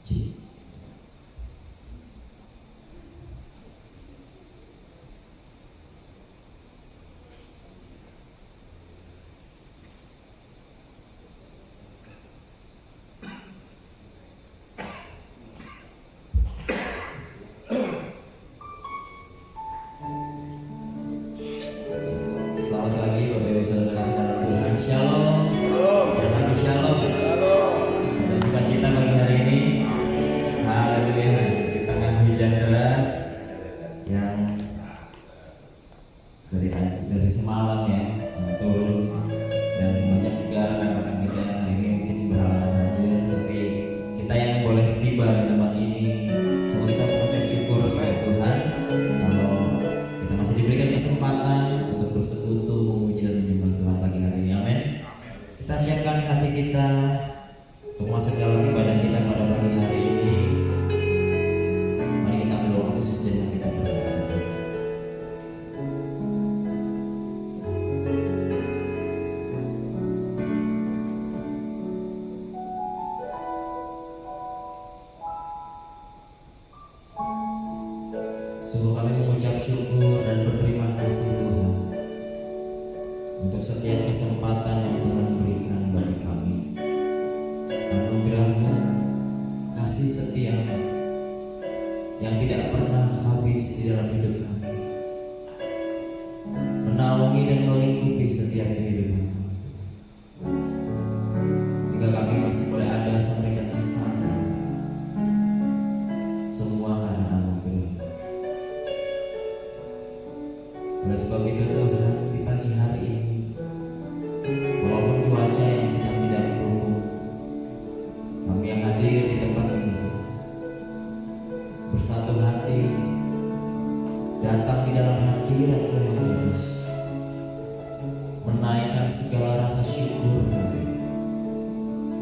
Selamat pagi Bapak Ibu Saudara saudara Tuhan. Shalom. Dan lagi shalom. Ada sukacita pagi hari ini. Haleluya. Di tengah hujan deras yang dari semalam ya turun, dan banyak juga rekan-rekan kita yang hari ini mungkin berhalangan hadir, tapi kita yang boleh tiba di tempat ini, semoga kita mengucap syukur kepada Tuhan kalau kita masih diberikan kesempatan untuk bersekutu, memuji dan menyembah Tuhan pagi hari ini. Amin. Kita siapkan hati kita untuk masuk dalam ibadah kita pada pagi hari ini. Mari kita ambil waktu sejenak kita bersama. Sungguh kami mengucap syukur dan berterima kasih Tuhan untuk setiap kesempatan yang Tuhan berikan bagi kami. Anugerah-Mu, kasih setia yang tidak pernah habis di dalam hidup kami, menaungi dan melingkupi setiap kehidupan kami, hingga kami masih boleh ada sampai datang sana. Semua karena anugerah. Oleh sebab itu Tuhan, di pagi hari ini, walaupun cuaca yang sedang tidak mendukung, kami yang hadir di tempat ini Tuhan, bersatu hati datang di dalam hadirat Tuhan Yesus, menaikkan segala rasa syukur kami,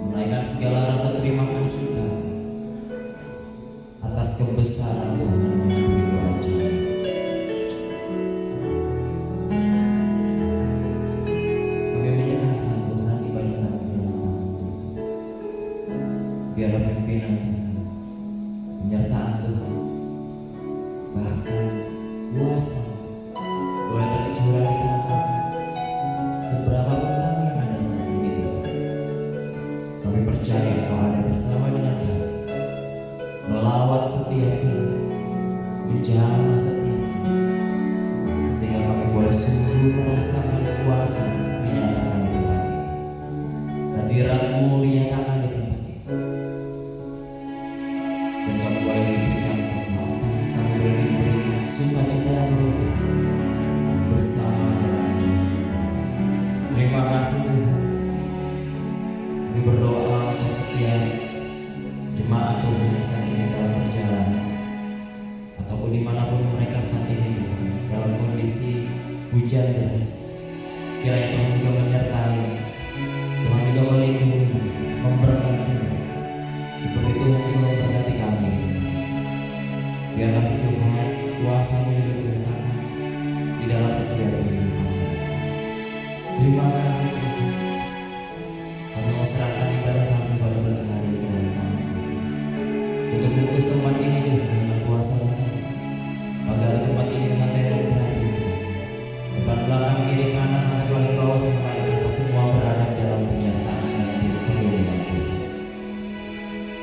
menaikkan segala rasa terima kasih kami atas kebesaran Tuhan yang begitu ajaib. Biarlah pimpinan Tuhan, penyertaan Tuhan, bahkan kuasa boleh tercurah di tengah kami. Seberapa pun kami yang ada saat ini Tuhan, kami percaya Kau ada bersama dengan kami, melawat setiap kami, menjamah setiap kami, sehingga kami boleh sungguh merasakan kuasa dinyatakan di tempat ini, hadirat-Mu dinyatakan di tempat ini. Dan kami boleh diberikan kekuatan, kami boleh diberikan sukacita yang berlimpah bersama dengan Tuhan. Terima kasih Tuhan. Kami berdoa untuk setiap jemaat Tuhan yang saat ini dalam perjalanan, ataupun dimanapun mereka saat ini Tuhan, dalam kondisi hujan deras. Kiranya Tuhan juga menyertai, Tuhan juga melindungi, memberkati, seperti Tuhan juga memberkati kami. Biarlah Tuhan kuasa-Mu yang dinyatakan di dalam setiap kehidupan kami. Terima kasih Tuhan. Kami mau serahkan ibadah kami pada pagi hari ini dalam tangan untuk bungkus tempat ini Tuhan dengan kuasa Tuhan. Agar tempat ini dengan tembok berakhir, depan belakang kiri kanan atas paling bawah sampai atas semua berada dalam penyertaan dan hidup perlindungan Tuhan.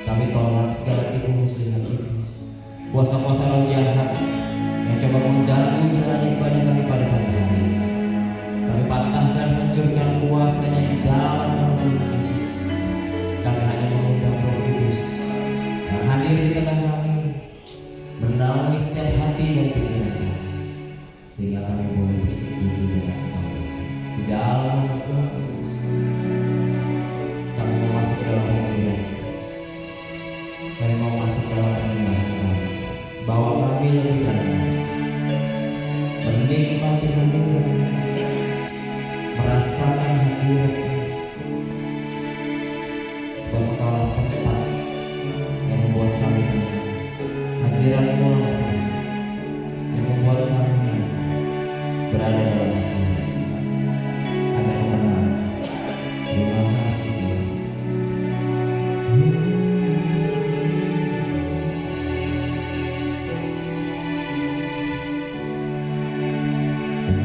Kami tolak segala tipu muslihat iblis, kuasa-kuasa roh jahat yang coba mengganggu jalan ibadah kami pada pagi hari ini. Kami patahkan, hancurkan kuasanya di dalam nama Tuhan Yesus. Kami hanya mengundang Roh Kudus yang hadir di tengah kami, menaungi setiap hati dan pikiran kami, sehingga kami boleh bersekutu dengan Kau di dalam nama Tuhan Yesus. Kami mau masuk dalam hadirat, kami mau masuk dalam penyembahan kami, bawa kami lebih dalam, menikmati hadirat, merasakan hadirat, sebab Engkaulah tempat yang membuat kami tenang. Hadirat-Mu lah yang membuat kami berada dalam hadirat, ada kemenangan. Terima kasih Tuhan.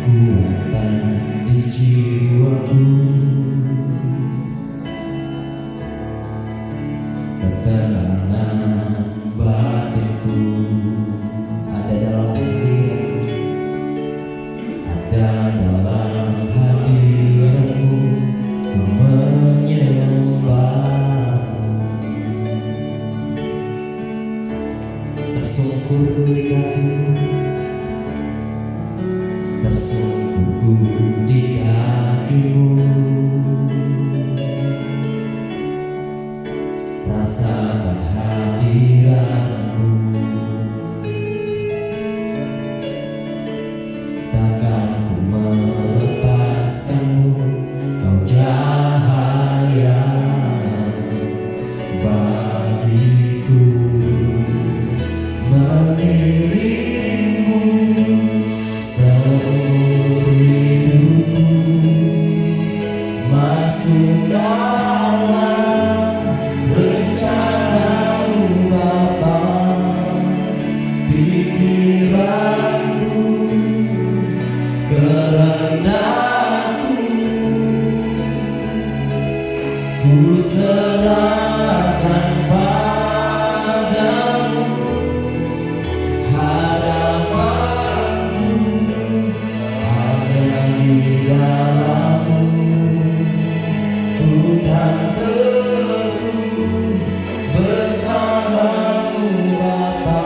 kekuatan di jiwaku, ketenangan batinku ada dalam hadiratmu, ada dalam hadiratmu, ku menyembahmu. Tersungkur di kakimu, tersungkur di kakimu, rasakan hadiratmu. Takkan ku melepaskanmu, kau cahaya bagiku. Mengiringmu seumur hidupku, masuk dalam rencanamu Bapa. Pikiranku, kehendakku, ku serahkan padamu. Harapanku hanya di dalam-Mu, ku kan teguh bersama-Mu Bapa.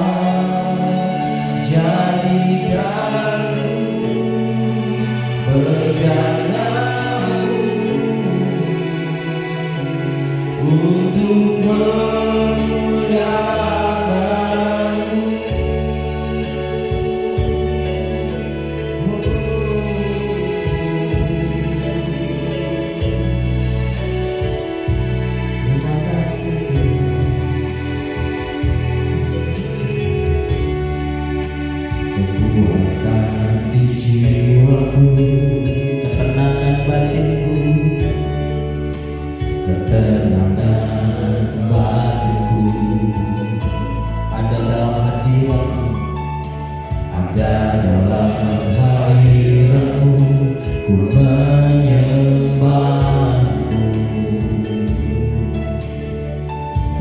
Jadikanku berjalanmu untuk memuliakan-Mu. Terima kasih. Kekuatan di jiwaku, ketenangan batinku, ketenangan batinku ada dalam hadiratmu, ada dalam hadiratmu, ku menyembahmu.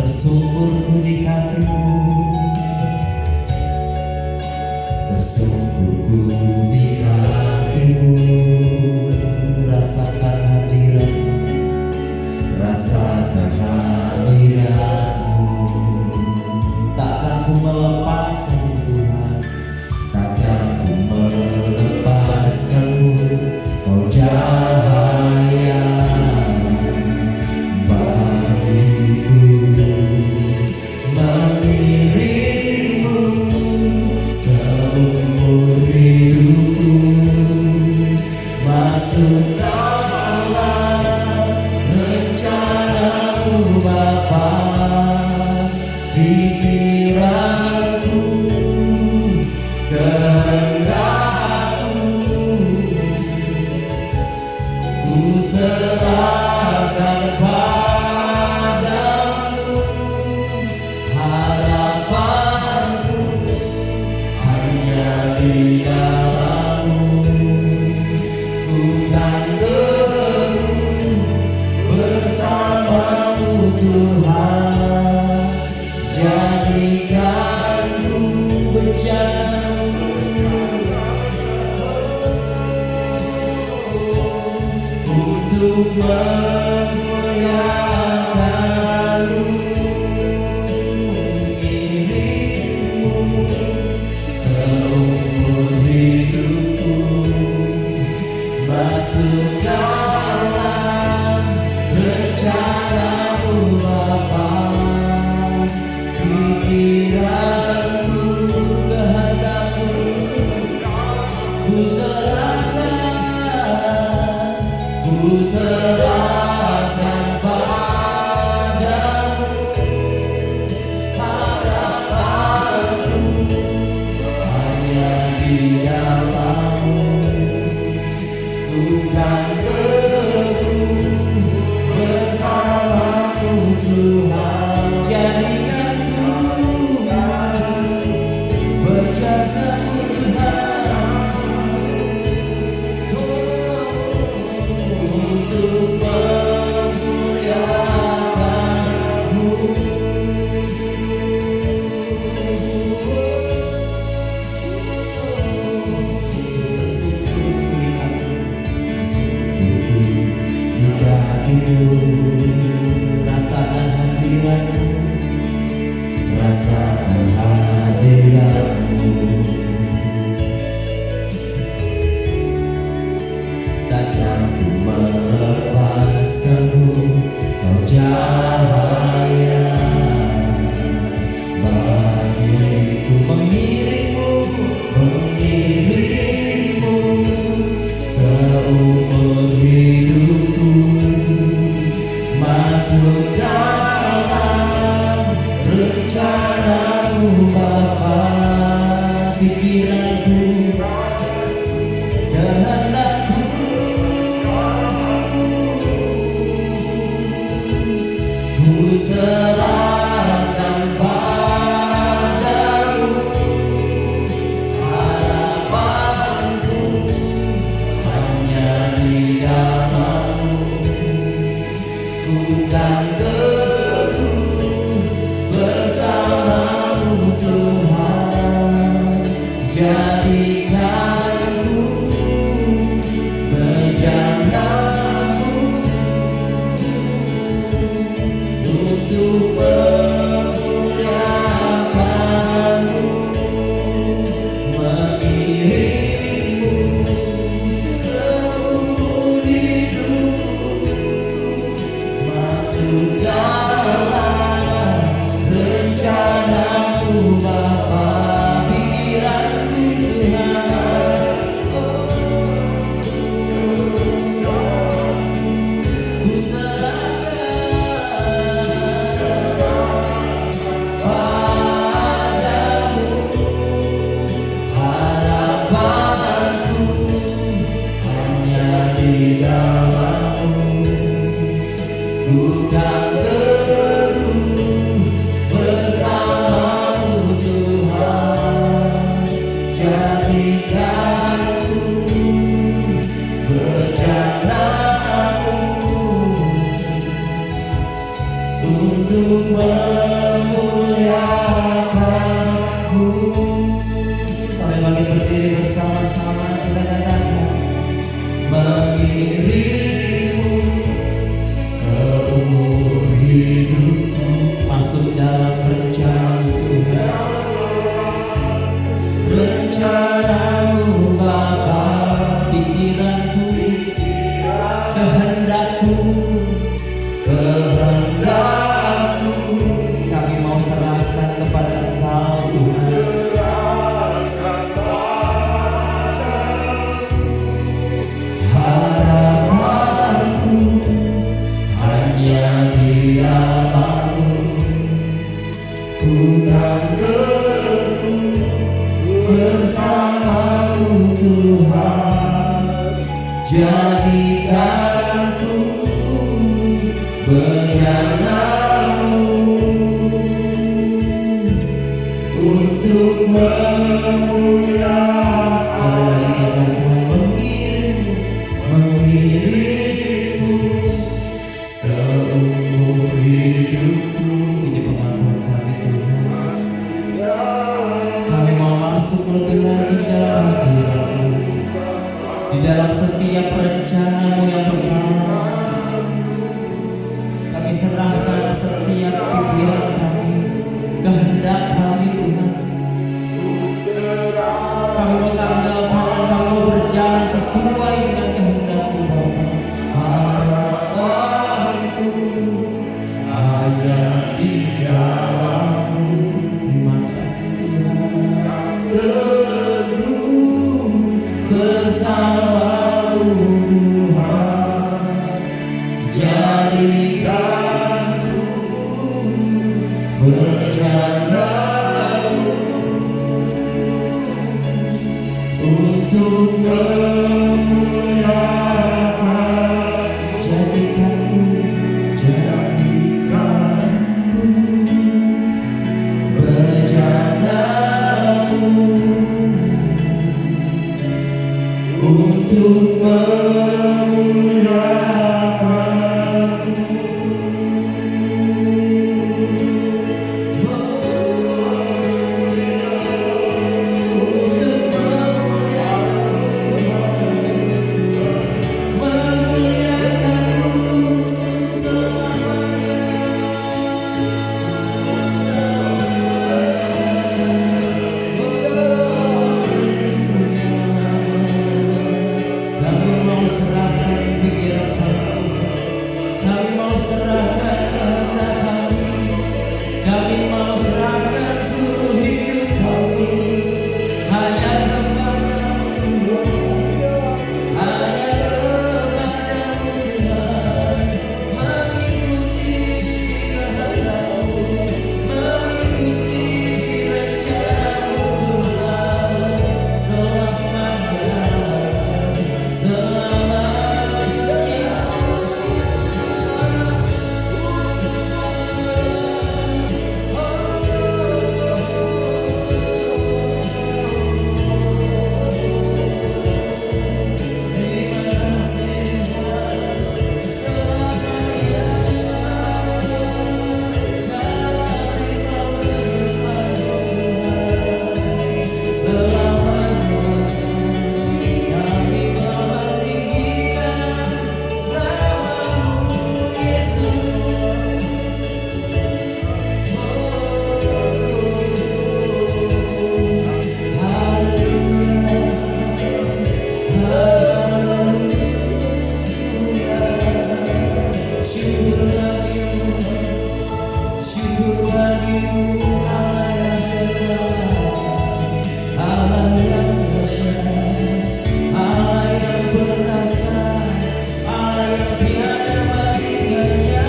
Tersungkurku di kakimu, tersungkurku di kakimu, rasakan hadiratmu, rasakan hadiratmu. Takkan ku melepaskanmu Tuhan, takkan ku melepaskanmu, kau cahaya bagiku. Mengiringmu seumur hidupku, masuk dalam rencana-Mu Bapa. Pikiranku, kehendakku, ku serahkan padamu. Harapanku hanya di dalam-Mu, ku kan teguh bersama-Mu Tuhan. Jadikanku berjalan untuk memuliakan-Mu. Mengiringmu seumur hidupku, masuk dalam rencana-Mu Bapa. Pikiranku, kehendakku, ku serahkan padamu. Harapanku hanya di dalam-Mu, ku kan teguh bersama-Mu Tuhan. Jadikanku berjasa Tuhan, rasakan hadiratmu, rasakan hadiratmu. Takkan ku melepaskanmu, kau cahaya bagiku. Mengiringmu seumur hidupku, masuk dalam rencanamu Bapa. Pikiranku, kehendakku, ku serahkan padamu. Harapanku hanya di dalam-Mu, ku kan teguh bersama-Mu Tuhan. Jadikanku bejana-Mu untuk memuliakan-Mu, mengiringmu seumur hidupku, masuk dalam rencana-Mu Bapa. Pikiranku Tuhan, ku serahkan padamu. Harapanku hanya di dalam-Mu, ku kan teguh bersama-Mu Tuhan. Jadikanku bejana-Mu untuk memuliakan-Mu. Sampai bagi berdiri bersama-sama kita katakan, mengiringmu seumur hidupku, masuk dalam rencana Tuhan. Rencana-Mu Bapa. Pikiranku, kehendakku, kami mau serahkan kepada Engkau Tuhan. Harapanku hanya di dalam-Mu, ku kan teguh bersama-Mu Tuhan. Jadikanku bejana-Mu untuk memuliakan. Sekali lagi katakan, mengiringmu seumur hidupku. Ini pengakuan kami Tuhan. Kami mau masuk lebih lagi dalam hadirat-Mu, di dalam setiap rencana-Mu yang berkah. Kami serahkan setiap pikiran kami, kehendak kami Tuhan. Kami mau tanggalkan dan kami mau berjalan sesuai dengan kehendak-Mu Bapa. Harapanku hanya di dalam-Mu. Terima kasih Tuhan. Teguh bersama-Mu Tuhan. Jadikanku bejana-Mu untuk memuliakan. Jadikanku bejana-Mu untuk memuliakan-Mu. serahkan kehendak kami mau serahkan seluruh hidup kami hanya kepadamu Tuhan, hanya kepadamu Tuhan, mengikuti kehendak-Mu, mengikuti rencana-Mu Tuhan, selamanya, selamanya. Syukur bagimu Allah yang segala, Allah yang dahsyat, Allah yang perkasa, Allah yang tiada bandingannya,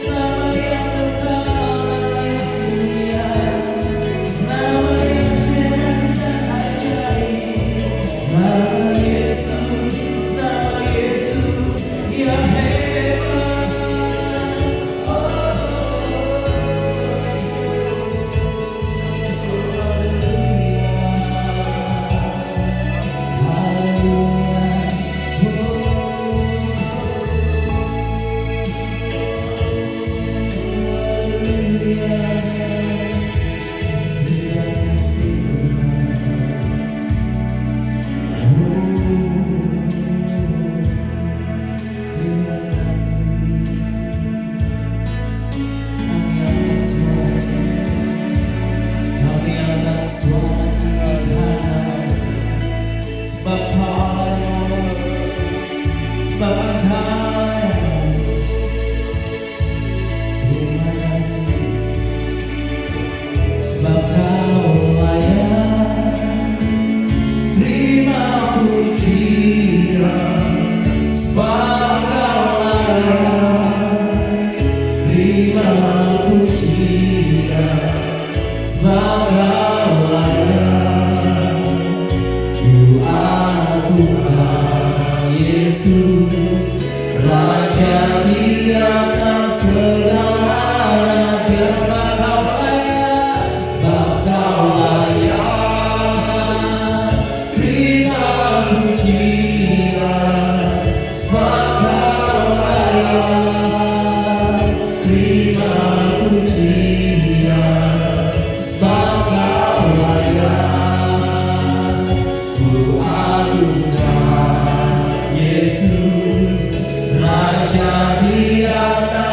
nama yang kekal, nama yang mulia, nama yang keren dan ajaib, nama Yesus yang hebat. Sebab Kau layak terima pujian, sebab Kau layak terima pujian, sebab Kau layak. Ku agunkan Yesus, Raja di atas segala raja, sebab Kau layak, sebab Kau layak terima pujian, sebab Kau layak terima pujian, sebab Kau layak. Ku agungkan Yesus, Raja di atas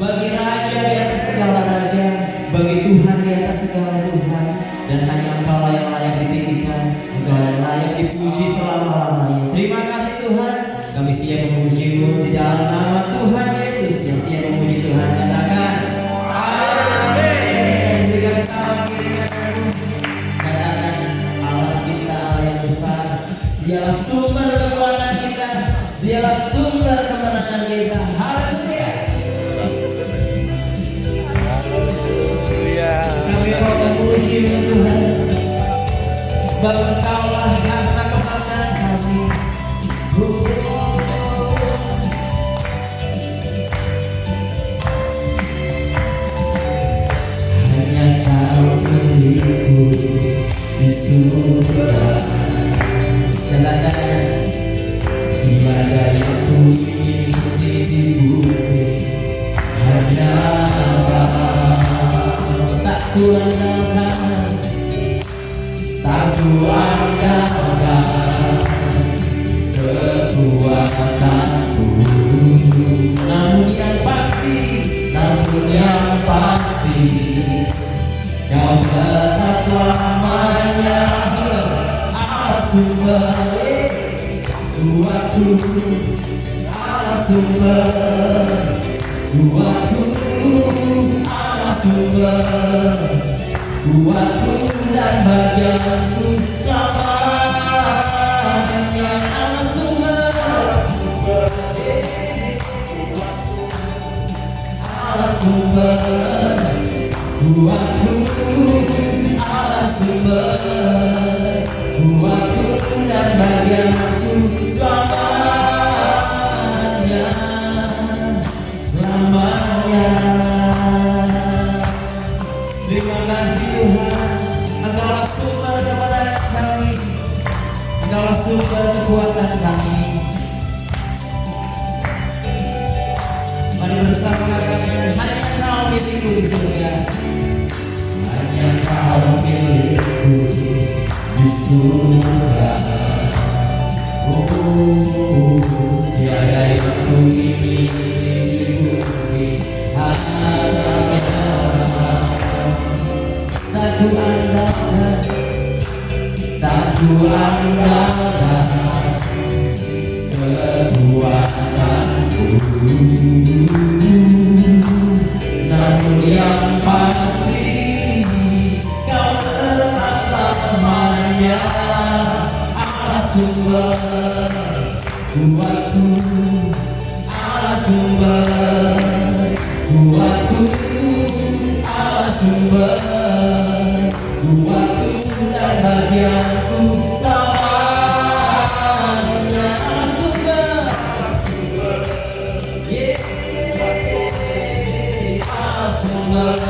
bagi Raja di atas segala Raja, bagi Tuhan di atas segala Tuhan, dan hanya Engkau yang layak ditinggikan, Engkau yang layak dipuji selama-lamanya. Terima kasih Tuhan, kami siap memuji-Mu di dalam nama Tuhan Yesus. Yang siap memuji Tuhan katakan amin. Berikan salam kirikan, katakan Allah kita Allah yang besar, Dialah sumber kekuatan kita, Dialah sumber kemenangan kita. Haleluya. Kami mau memuji Tuhan, sebab Engkaulah harta kebanggaan kami. Hanya Kau milikku di surga. Katakan tiada yang ku ikuti di bumi, hanya tak kuandalkan, tak kuandalkan kekuatanku. Namun yang pasti, Kau tetap selamanya Allah sumber kuatku, Allah sumber kuatku, Allah sumber kuatku dan bagianku selamanya. Allah sumber Allah sumber kuatku, Allah sumber kuatku dan bagianku selamanya, selamanya. Terima kasih Tuhan, Engkaulah sumber kemenangan kami, Engkaulah sumber kekuatan kami. Mari bersama katakan hanya Kau milikku di surga, hanya Kau milikku di surga. Oh, tiada yang ku miliki di bumi, hanya tak kuandalkan, tak kuandalkan kekuatanku. Namun yang pasti Kau tetap selamanya Allah sumber kuatku, Allah sumber kuatku, Allah sumber kuatku dan bagianku selamanya. Allah sumber, Allah sumber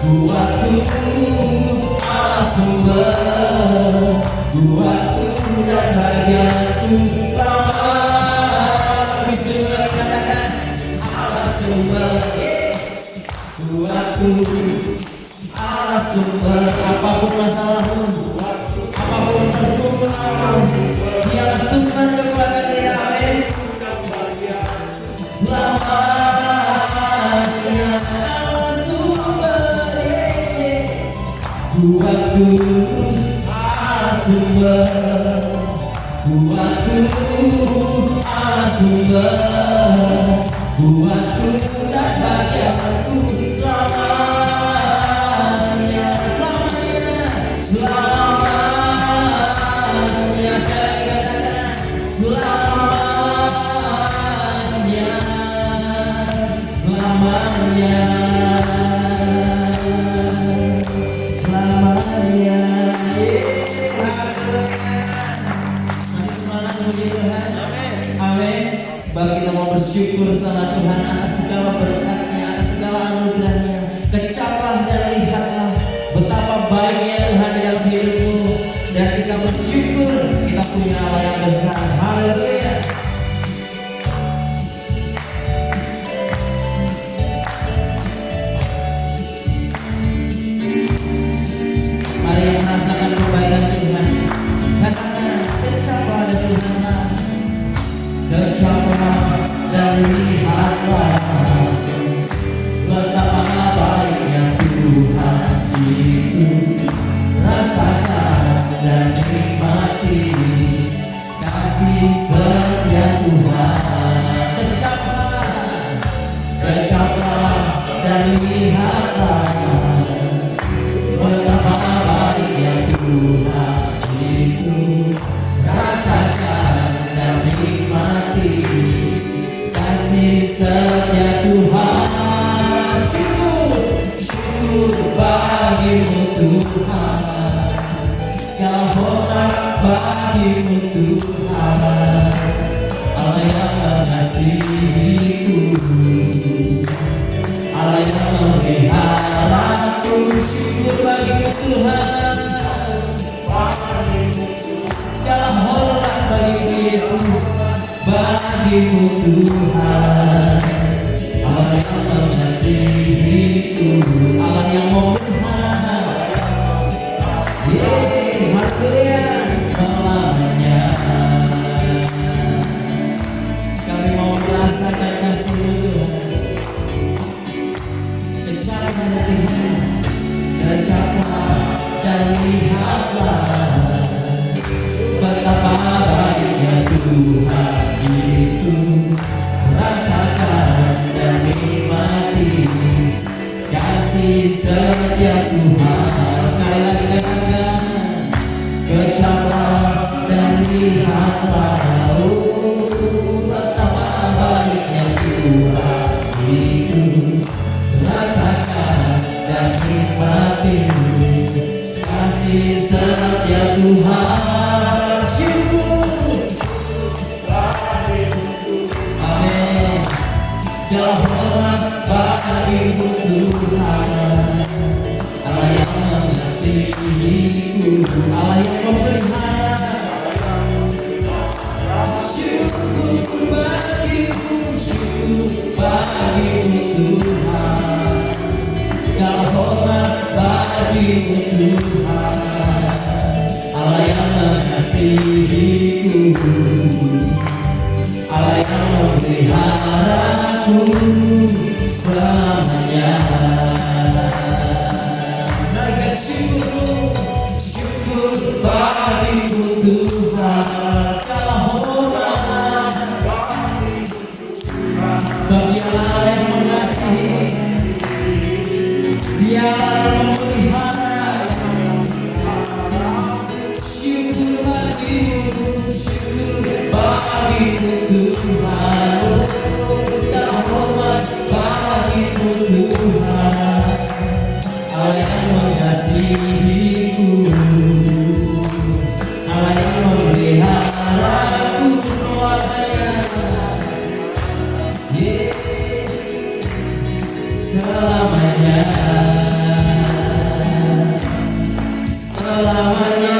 kuatku, Allah sumber kuatku dan bagianku selamanya. Lebih semua katakan Allah sumber kuatku, Allah sumber. Apapun masalahmu, apapun pergumulanmu, Dialah sumber kekuatan kita. Amin. Selamanya Allah sumber kuatku, Allah sumber kuatku, Allah sumber kuatku dan bagianku selamanya, selamanya, selamanya. Sekali katakan selamanya, selamanya, selamanya. Masih semangat memuji Tuhan. Amin. Sebab kita mau bersyukur sama Tuhan atas segala berkatnya, atas segala anugerahnya. Kecaplah dan lihatlah betapa baiknya Tuhan di dalam hidupmu. Dan kita bersyukur kita punya Allah yang besar. Haleluya. Bercaplah dan lihatlah betapa baiknya Tuhan itu. Rasakan dan nikmati kasih setia Tuhan. Syukur bagimu Tuhan, segala hormat bagimu Tuhan, Allah yang mengasihiku, Allah yang memeliharaku. Syukur bagimu Tuhan, segala hormat bagimu Yesus, bagimu Tuhan, Allah yang mengasihiku, Allah yang memelihara. Haleluya, selamanya kami mau merasakan kasih Tuhan. Kencangkan hatimu, kencangkan dan lihatlah betapa baiknya Tuhan itu. Rasakan dan nikmati kasih setia Tuhan. Sekali lagi katakan, kencangkan dan lihatlah betapa baiknya Tuhan itu. Rasakan dan nikmati kasih setia Tuhan. Syukur, amin. Segala hormat bagimu Tuhan, Allah yang mengasihiku, Allah yang memelihara. Syukur bagimu, syukur bagimu Tuhan, segala hormat bagimu Tuhan, Allah yang mengasihiku, Allah yang memeliharaku selamanya. Naikkan syukur bagimu Tuhan, segala hormat, sebab Dialah yang mengasihi, Dialah yang memelihara. Syukur bagimu, syukur bagimu Tuhan, segala hormat bagimu Tuhan, Allah yang mengasihiku, Allah yang memeliharaku selamanya. Selamanya, selamanya.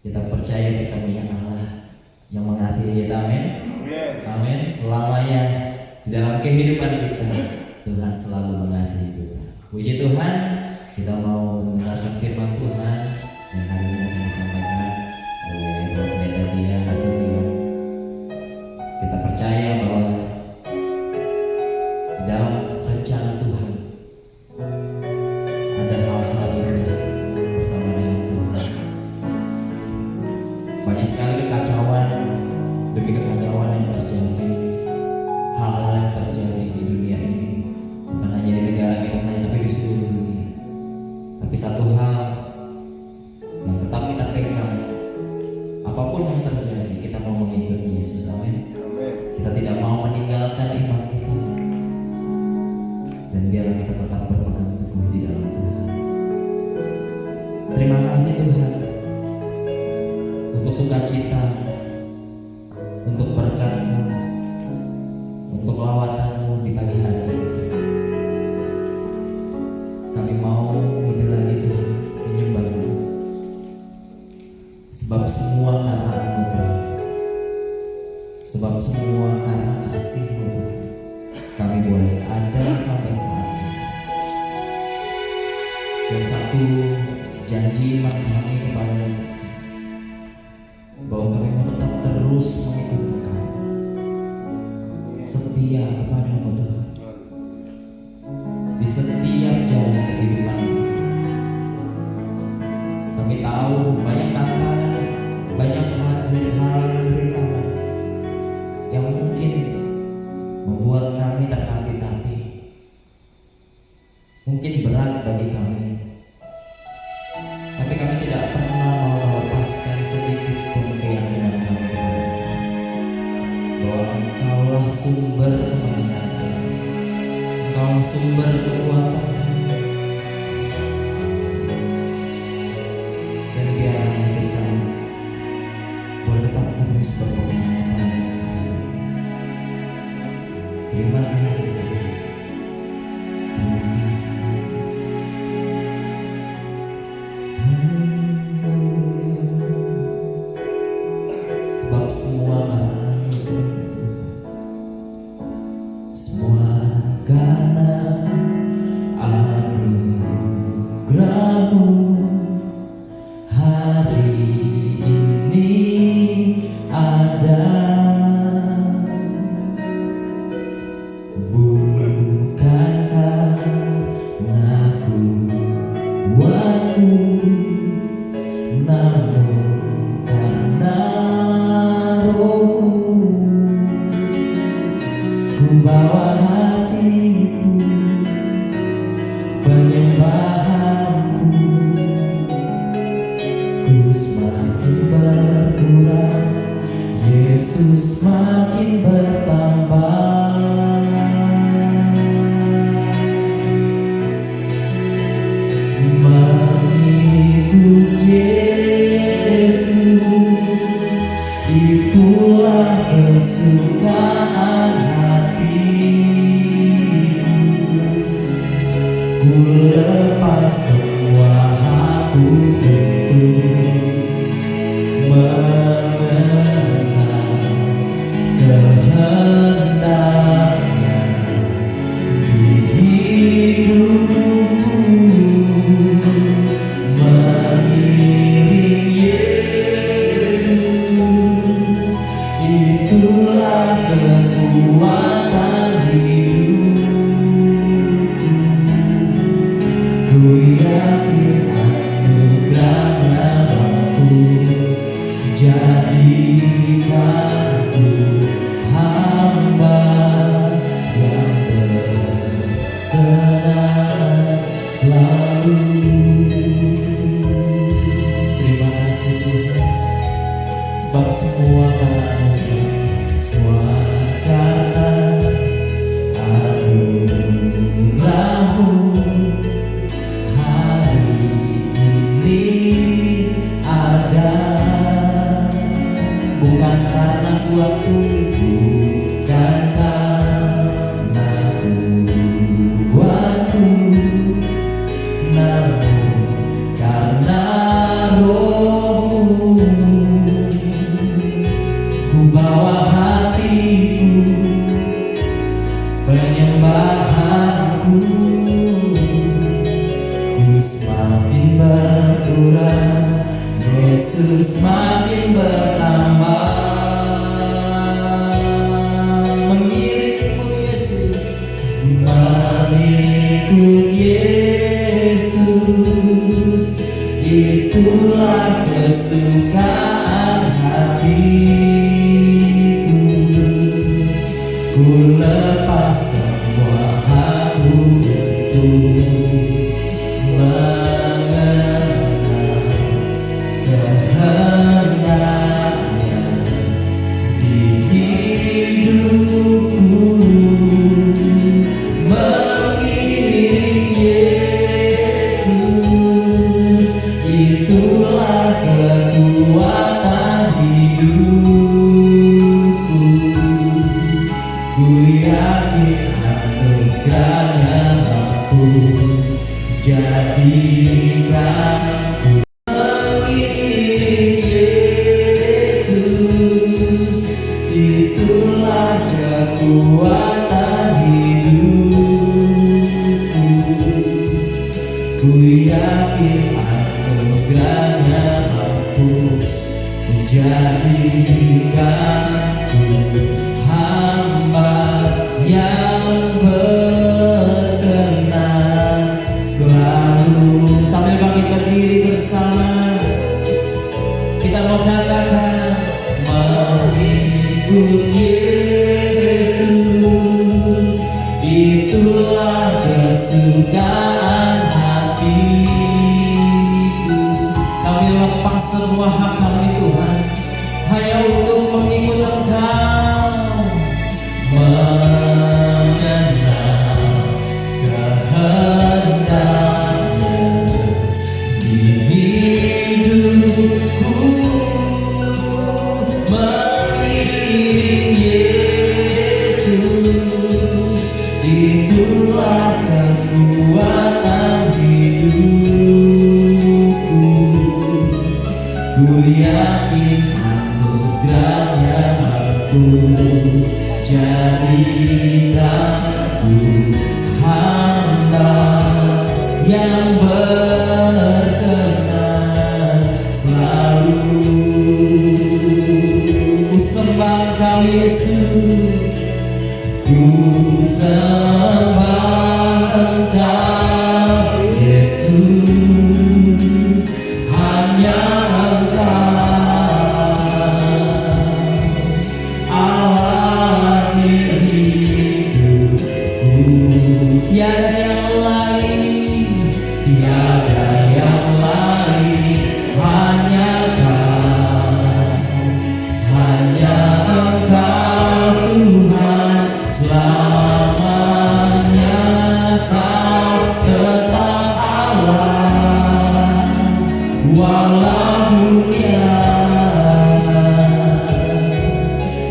Kita percaya kita punya Allah yang mengasihi kita, amin. Amin. Selamanya di dalam kehidupan kita, Tuhan selalu mengasihi kita. Puji Tuhan, kita mau mendengarkan firman Tuhan yang hari ini akan disampaikan oleh Pendeta Tia Nasution. Kita percaya bahwa di dalam rencana Tuhan ada hal-hal indah bersama dengan Tuhan. Banyak sekali kekacauan demi kekacauan yang terjadi, hal-hal yang terjadi di dunia ini, bukan hanya di negara kita saja tapi di seluruh dunia. Tapi satu hal yang tetap kita pegang, apapun yang terjadi kita mau mengikuti Yesus, amin. Kita tidak mau meninggalkan iman kita, dan biarlah kita tetap berpegang teguh di dalam Tuhan. Terima kasih Tuhan untuk sukacita, untuk berkat-Mu, untuk lawatan-Mu di pagi hari ini. Kami mau lebih lagi Tuhan menyembah-Mu, sebab semua karena anugerah, sebab semua karena kasih-Mu Tuhan, kami boleh ada sampai saat ini. Dan satu janji iman kami kepada-Mu, bahwa kami mau tetap terus mengikuti Engkau, setia kepada-Mu Tuhan, di setiap jalan kehidupan. Kami tahu bagi kami. Tapi kami tidak pernah mau melepaskan sedikit pun keyakinan kami kepada bahwa Engkaulah sumber kemenangan kami, Engkaulah sumber kekuatan. Dan biarlah kita boleh tetap terus berpegang kepada Engkau. Terima kasih Tuhan. Terima kasih Yesus. Sebab semua karena Tuhan, semua karena anugerah-Mu hari ini ada. Bukan karena kuatku, namun karena Roh-Mu. Ku bawa hatiku, penyembahanku, ku semakin berkurang, Yesus makin bertambah. Mengikut Yesus, itulah kesukaan hatiku. Ku lepas semua hakku untuk mengenal kehendaknya di hidupku. Mengiring Yesus, itulah kekuatan hidupku. Ku yakin anugerah-Nya mampu jadikanku hamba yang berkenan selalu. Terima kasih Tuhan, sebab semua karena anugerah, semua karena anugerah-Mu hari ini ada. Bukan karena suatu, bukan karena kuatku, namun karena Roh-Mu. Ku bawa hatiku, penyembahanku, ku semakin berkurang, Yesus makin bertambah. Mengikut Yesus, mengikut Yesus, itulah kesukaan hatiku. Ku lepas semua hakku untuk mengenal kehendaknya di hidupku. Mengiring Yesus, itulah kekuatan hidupku. Ku yakin anugerah-Nya mampu jadikanku. Mengiring Yesus, itulah kekuatan hidupku. Ku yakin anugerah-Nya mampu menjadikanku hamba yang berkenan selalu. Sambil bangkit berdiri bersama, kita mau katakan mengikut Yesus, itulah kesukaan hati. usaha kami Tuhan hanya untuk mengikut Engkau, mengenal kehendaknya di hidupku, mengiring Yesus, itulah kekuatan hidupku. Ku yakin anugerahnya mampu jadikan ku hamba yang berkenan selalu. Ku sembah Engkau Yesus, ku sembah Engkau Yesus, hanya Engkau Allah di hidupku. Tiada yang lain, tiada yang lain, hanya Engkau Tuhan selamanya. Kau tetap Allah walau dunia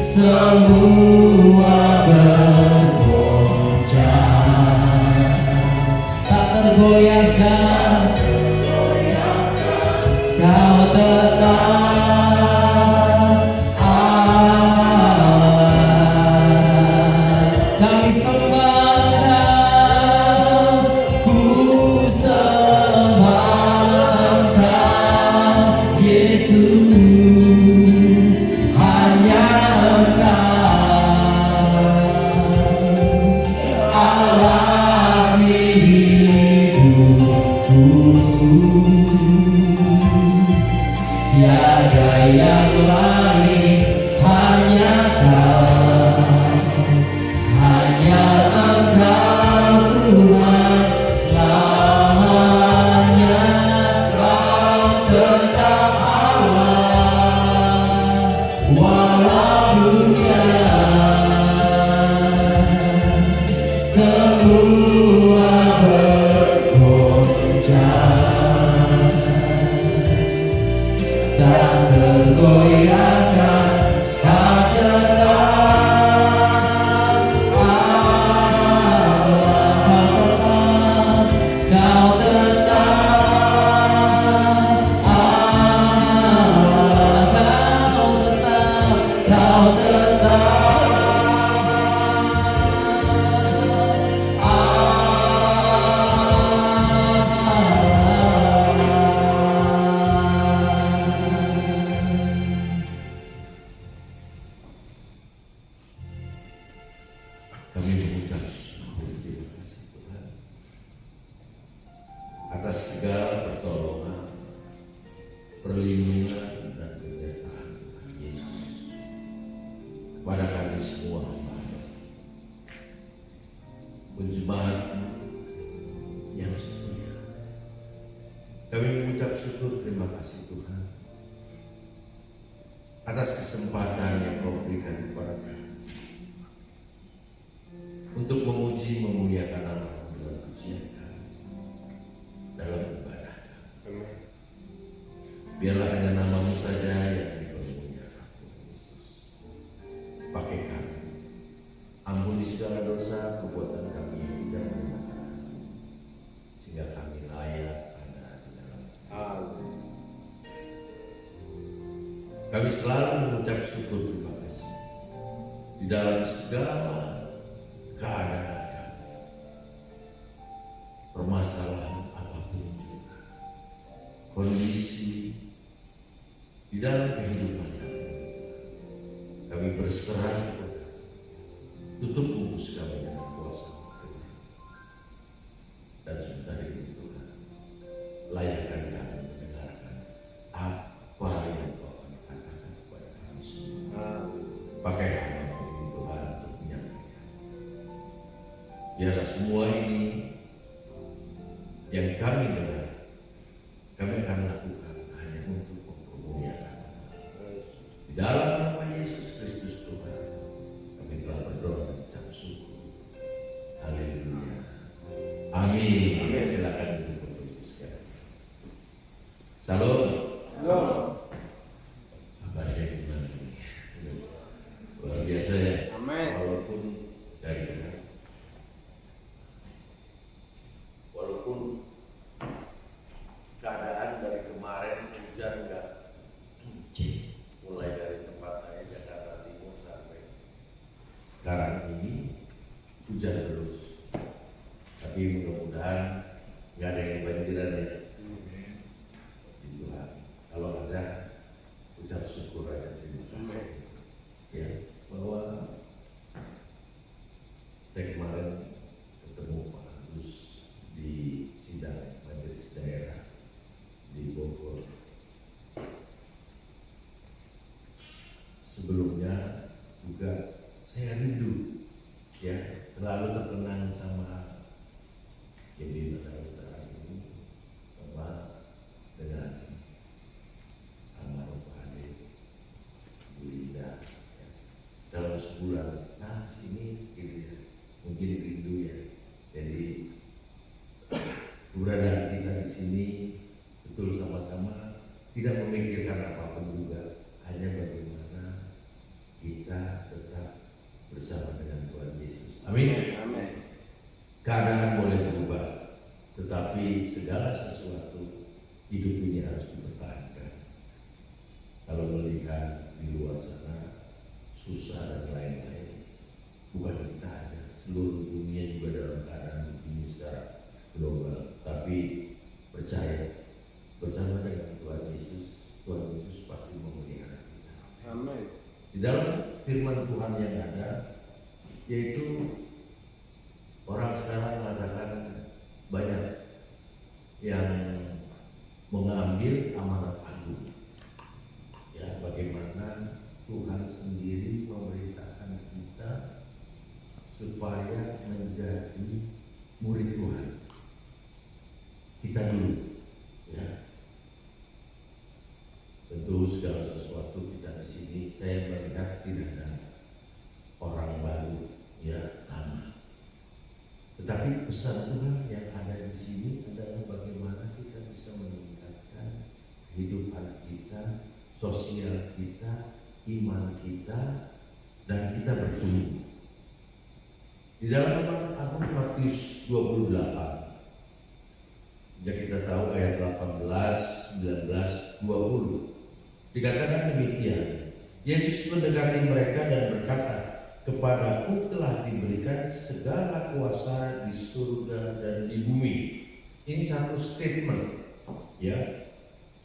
semua bergoncang, tak tergoyahkan, Kau tetap Allah. Kami sembah Engkau, ku sembah Engkau Yesus, hanya Allah di hidupku. Tiada yang lain, hanya Engkau Tuhan selamanya. Kau tetap Allah walau dunia semua bergoncang, tak tergoyahkan, Kau tetap Allah, Kau tetap Allah, Kau tetap Kami mengucap syukur terima kasih Tuhan atas segala pertolongan, perlindungan dan penyertaan Tuhan Yesus kepada kami semua hamba penjemaat yang setia. Kami mengucap syukur terima kasih Tuhan atas kesempatan yang Kau berikan kepada kami untuk memuji memuliakan nama dalam pujian kami, dalam ibadah kami. Biarlah hanya nama-Mu saja yang dipermuliakan Tuhan Yesus. Pakai kami, ampuni segala dosa perbuatan kami yang tidak menyenangkan Hati, sehingga kami layak ada di dalam Kami selalu mengucap syukur terima kasih di dalam segala keadaan kami, permasalahan apapun juga, kondisi di dalam kehidupan kami, kami berserah kepada tutup bungkus kami dengan kuasa Tuhan. Dan sebentar ini Tuhan, layakkan kami mendengarkan apa yang Kau akan katakan kepada kami semua. Pakai hamba ini Tuhan untuk menyampaikan. Biarlah semua ini yang kami dengar, kami akan lakukan hanya untuk mempermuliakan Amin. Silakan duduk Bapak Ibu sekalian. Salam. Kabarnya gimana nih? Luar biasa ya. Amin. Walaupun keadaan dari kemarin hujan enggak, mulai dari tempat saya Jakarta Timur sampai sekarang ini hujan terus. Tapi mudah-mudahan nggak ada yang banjiran ya. Itulah. Kalau ada, ucap syukur aja, terima kasih. Ya, bahwa saya kemarin ketemu Pak Agus di sidang majelis daerah di Bogor. Sebelumnya juga saya rindu, ya, selalu terkenang sama jadi Utara ini, sama dengan almarhum Pak Ade, Bu Linda, ya. Dalam sebulan, nah sini gitu ya, mungkin rindu ya. Jadi keberadaan kita di sini betul sama-sama tidak memikirkan apapun juga, hanya bagaimana kita tetap bersama dengan Tuhan Yesus. Amin. Amin. Keadaan boleh berubah, tetapi segala sesuatu hidup ini harus dipertahankan. Kalau melihat di luar sana susah dan lain-lain, bukan kita aja, seluruh dunia juga dalam keadaan begini sekarang global. Tapi percaya bersama dengan Tuhan Yesus pasti memelihara kita. Amin. Di dalam firman Tuhan yang ada, yaitu orang sekarang mengatakan banyak yang mengambil amanat agung. Ya, bagaimana Tuhan sendiri memerintahkan kita supaya menjadi murid Tuhan. Kita dulu, ya. Tentu segala sesuatu kita di sini saya melihat tidak ada orang baru, ya, lama. Tetapi pesan Tuhan yang ada di sini adalah bagaimana kita bisa meningkatkan kehidupan kita, sosial kita, iman kita, dan kita bertumbuh. Di dalam amanat agung Matius 28, ya kita tahu ayat 18, 19, 20, dikatakan demikian. Yesus mendekati mereka dan berkata, "Kepadaku telah diberikan segala kuasa di surga dan di bumi." Ini satu statement, ya.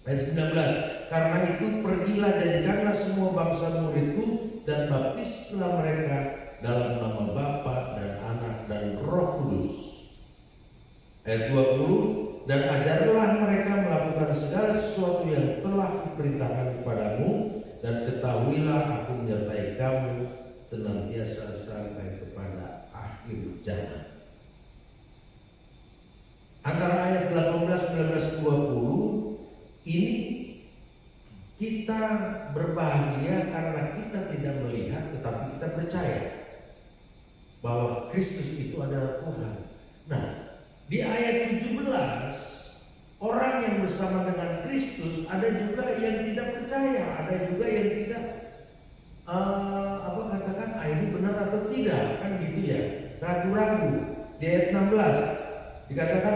Ayat 19, "Karena itu pergilah, jadikanlah semua bangsa muridku dan baptislah mereka dalam nama Bapa dan Anak dan Roh Kudus." Ayat 20, "Dan ajarlah mereka melakukan segala sesuatu yang telah kuperintahkan kepadamu, dan ketahuilah aku menyertai kamu senantiasa sampai kepada akhir zaman." Antara ayat 18, 19, 20 ini kita berbahagia karena kita tidak melihat, tetapi kita percaya bahwa Kristus itu adalah Tuhan. Nah, di ayat 17, orang yang bersama dengan Kristus ada juga yang tidak percaya, ada juga yang tidak ini benar atau tidak, kan gitu ya, ragu-ragu. Di ayat 16 dikatakan,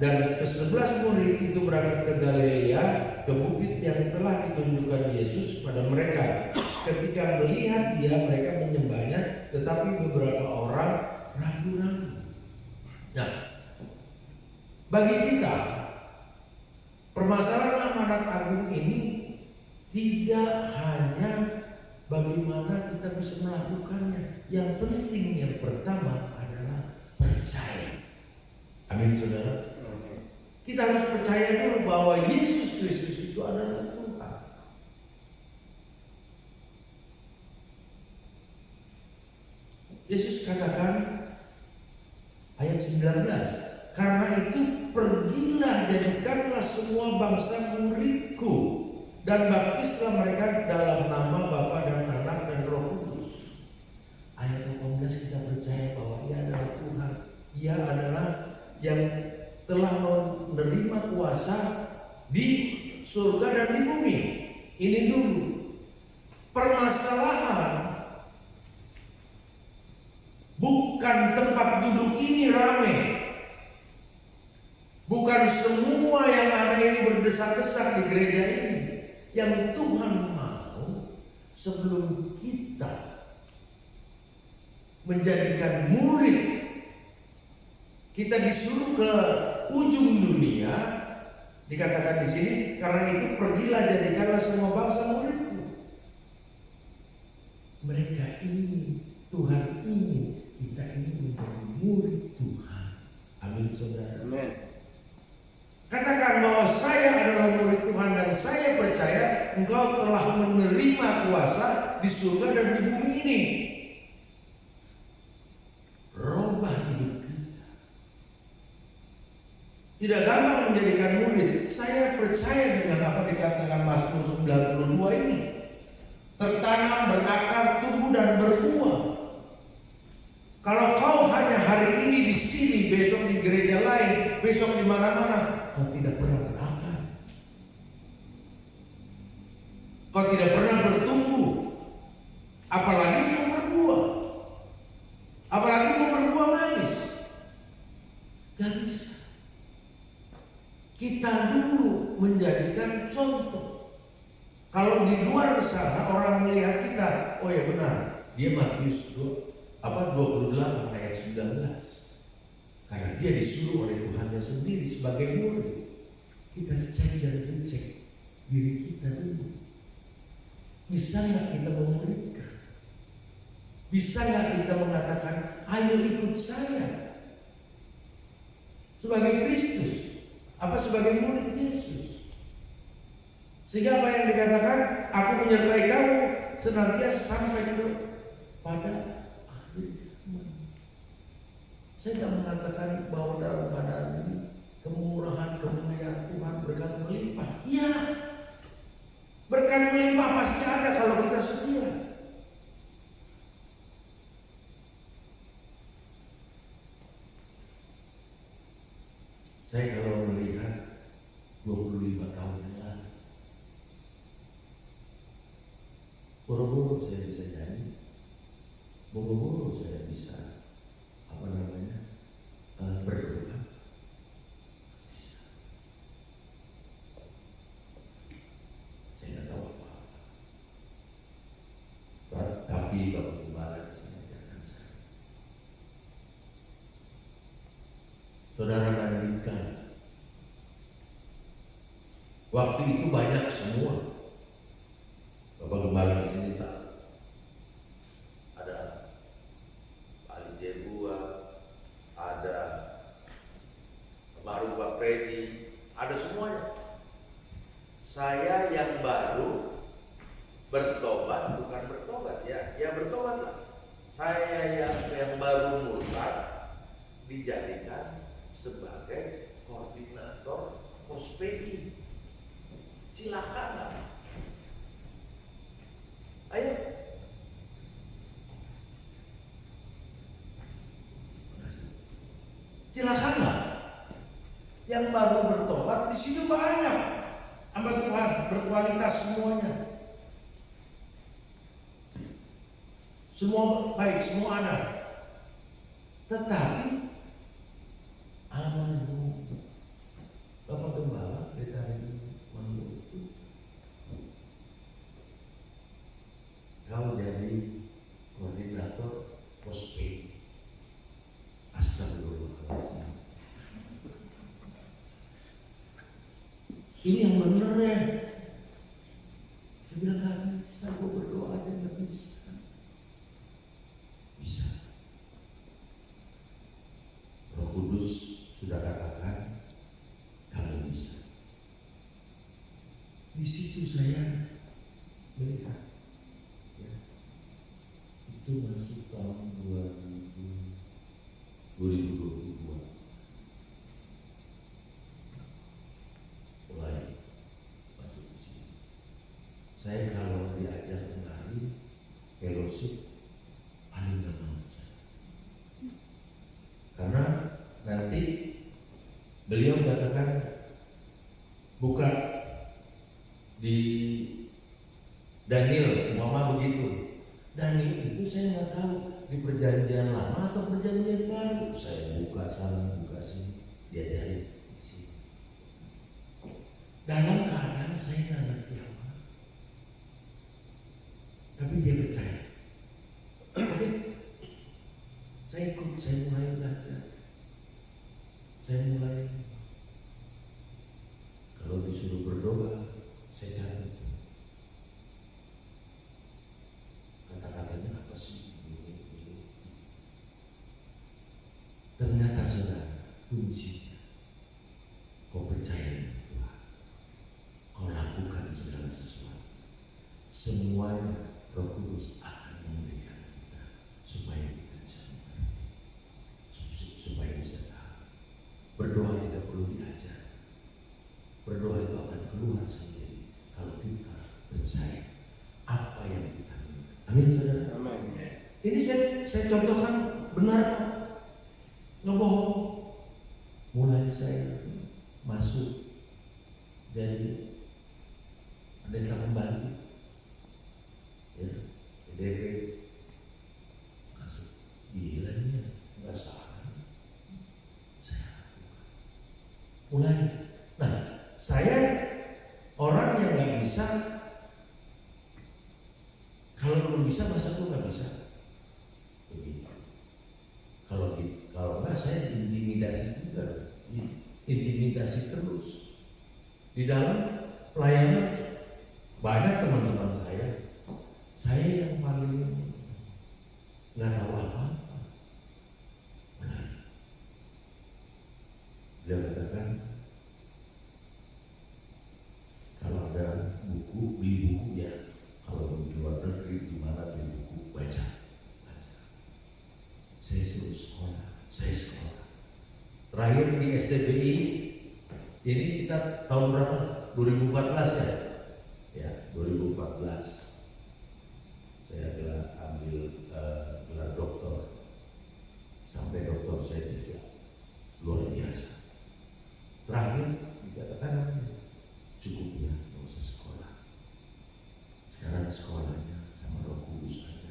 "Dan ke-11 murid itu berangkat ke Galilea, ke bukit yang telah ditunjukkan Yesus pada mereka. Ketika melihat dia, mereka menyembahnya, tetapi beberapa orang ragu-ragu." Nah, bagi kita, permasalahan amanat agung ini tidak hanya bagaimana kita bisa melakukannya. Yang penting yang pertama adalah percaya. Amin, saudara. Kita harus percaya dulu bahwa Yesus Kristus itu adalah Tuhan. Yesus katakan ayat 19, "Karena itu pergilah, jadikanlah semua bangsa muridku, dan baptislah mereka dalam nama Bapa dan Anak dan Roh Kudus." Ayat 18 kita percaya bahwa Ia adalah Tuhan. Ia adalah yang telah menerima kuasa di surga dan di bumi. Ini dulu permasalahan. Bukan tempat duduk ini rame. Bukan semua yang ada ini berdesak-desak di gereja ini. Yang Tuhan mau sebelum kita menjadikan murid, kita disuruh ke ujung dunia. Dikatakan di sini, karena itu pergilah jadikanlah semua bangsa muridku. Mereka ini, Tuhan ingin kita ini menjadi murid Tuhan. Amin, saudara. Amin. Katakan bahwa saya adalah murid Tuhan dan saya percaya engkau telah menerima kuasa di surga dan di bumi ini. Robah hidup kita. Tidak gampang menjadikan murid. Saya percaya dengan apa dikatakan Mazmur 92 ini. Tertanam, berakar, tumbuh dan berbuah. Kalau kau hanya hari ini di sini, besok di gereja lain, besok di mana-mana, kau tidak pernah berakar. Kau tidak pernah bertumbuh. Apalagi kau berbuah. Apalagi kau berbuah manis. Gak bisa. Kita dulu menjadikan contoh. Kalau di luar sana orang melihat kita, oh ya benar, dia Matius 28 ayat 19. Karena dia disuruh oleh Tuhannya sendiri sebagai murid. Kita cek dan dicek diri kita dulu. Bisa nggak kita memuridkan? Bisa nggak kita mengatakan, ayo ikut saya sebagai Kristus, apa sebagai murid Yesus? Sehingga apa yang dikatakan, aku menyertai kamu senantiasa sampai pada akhir zaman. Saya tidak mengatakan bahwa dalam keadaan ini kemurahan, kemuliaan Tuhan berkat melimpah. Iya, berkat melimpah pasti ada kalau kita setia. Saya kalau melihat 25 tahun yang lalu, boro-boro saya bisa nyanyi, boro-boro saya bisa berdoa, bisa. Saya nggak tahu apa-apa, tapi Bapak Gembala bisa mengajarkan saya. Saudara bandingkan, waktu itu banyak semua. Bapak Gembala di sini tak ada Pak Ali Jebua, ada baru Pak Freddy, ada semuanya. Saya yang baru bertobat, bukan bertobat ya bertobatlah. Saya yang baru murtad dijadikan sebagai koordinator Pospedi. Silakan. Ayo. Silakanlah. Yang baru bertobat di sini banyak. Hamba Tuhan berkualitas semuanya. Semua baik, semua ada. Tetapi almarhum Bapak Gembala dari Maluku, kau jadi koordinator Pospedi. Astagfirullahaladzim. Ini yang bener ya. Saya bilang gak bisa, gue berdoa aja gak bisa. Bisa. Roh Kudus sudah katakan kamu bisa. Di situ saya melihat ya, itu masuk tahun 2022 mulai masuk di sini. Saya kalau diajak menari fellowship paling gak mau saya, karena nanti Daniel, umpama begitu. Daniel itu saya nggak tahu di perjanjian lama atau perjanjian baru. Saya buka sana, buka sini, diajarin di sini. Dalam keadaan saya nggak ngerti apa, tapi dia percaya. Oke, saya ikut, saya mulai belajar. Saya mulai, kalau disuruh berdoa, saya catat. Kata-katanya apa sih? Ini. Ternyata saudara, kuncinya kau percaya dengan Tuhan. Kau lakukan segala sesuatu. Semuanya Roh Kudus akan memberikan kita supaya kita bisa mengerti, supaya bisa tahu. Berdoa tidak perlu diajar. Berdoa itu akan keluar sendiri kalau kita percaya apa yang kita minta. Amin, saudara. Amin. Ini saya contohkan benar, nggak bohong. Mulai saya masuk jadi pendeta kembali, ya, DP masuk, gila nih, nggak salah. Saya lakukan. Mulai. Nah, saya orang yang nggak bisa. Kalau belum bisa, masa tuh nggak bisa? Begitu. Kalau nggak, saya intimidasi juga, intimidasi terus. Di dalam pelayanan banyak teman-teman saya yang paling nggak tahu apa-apa. Nah, dia katakan, kalau ada buku, beli buku ya. Kalau di luar negeri gimana beli buku, baca. Saya suruh sekolah, saya sekolah. Terakhir di STBI ini kita tahun berapa? 2014 ya? Ya, 2014. Saya ambil gelar doktor. Sampai doktor saya 3. Luar biasa. Terakhir dikatakan cukupnya, nggak usah sekolah. Sekarang sekolahnya sama Roh Kudus aja.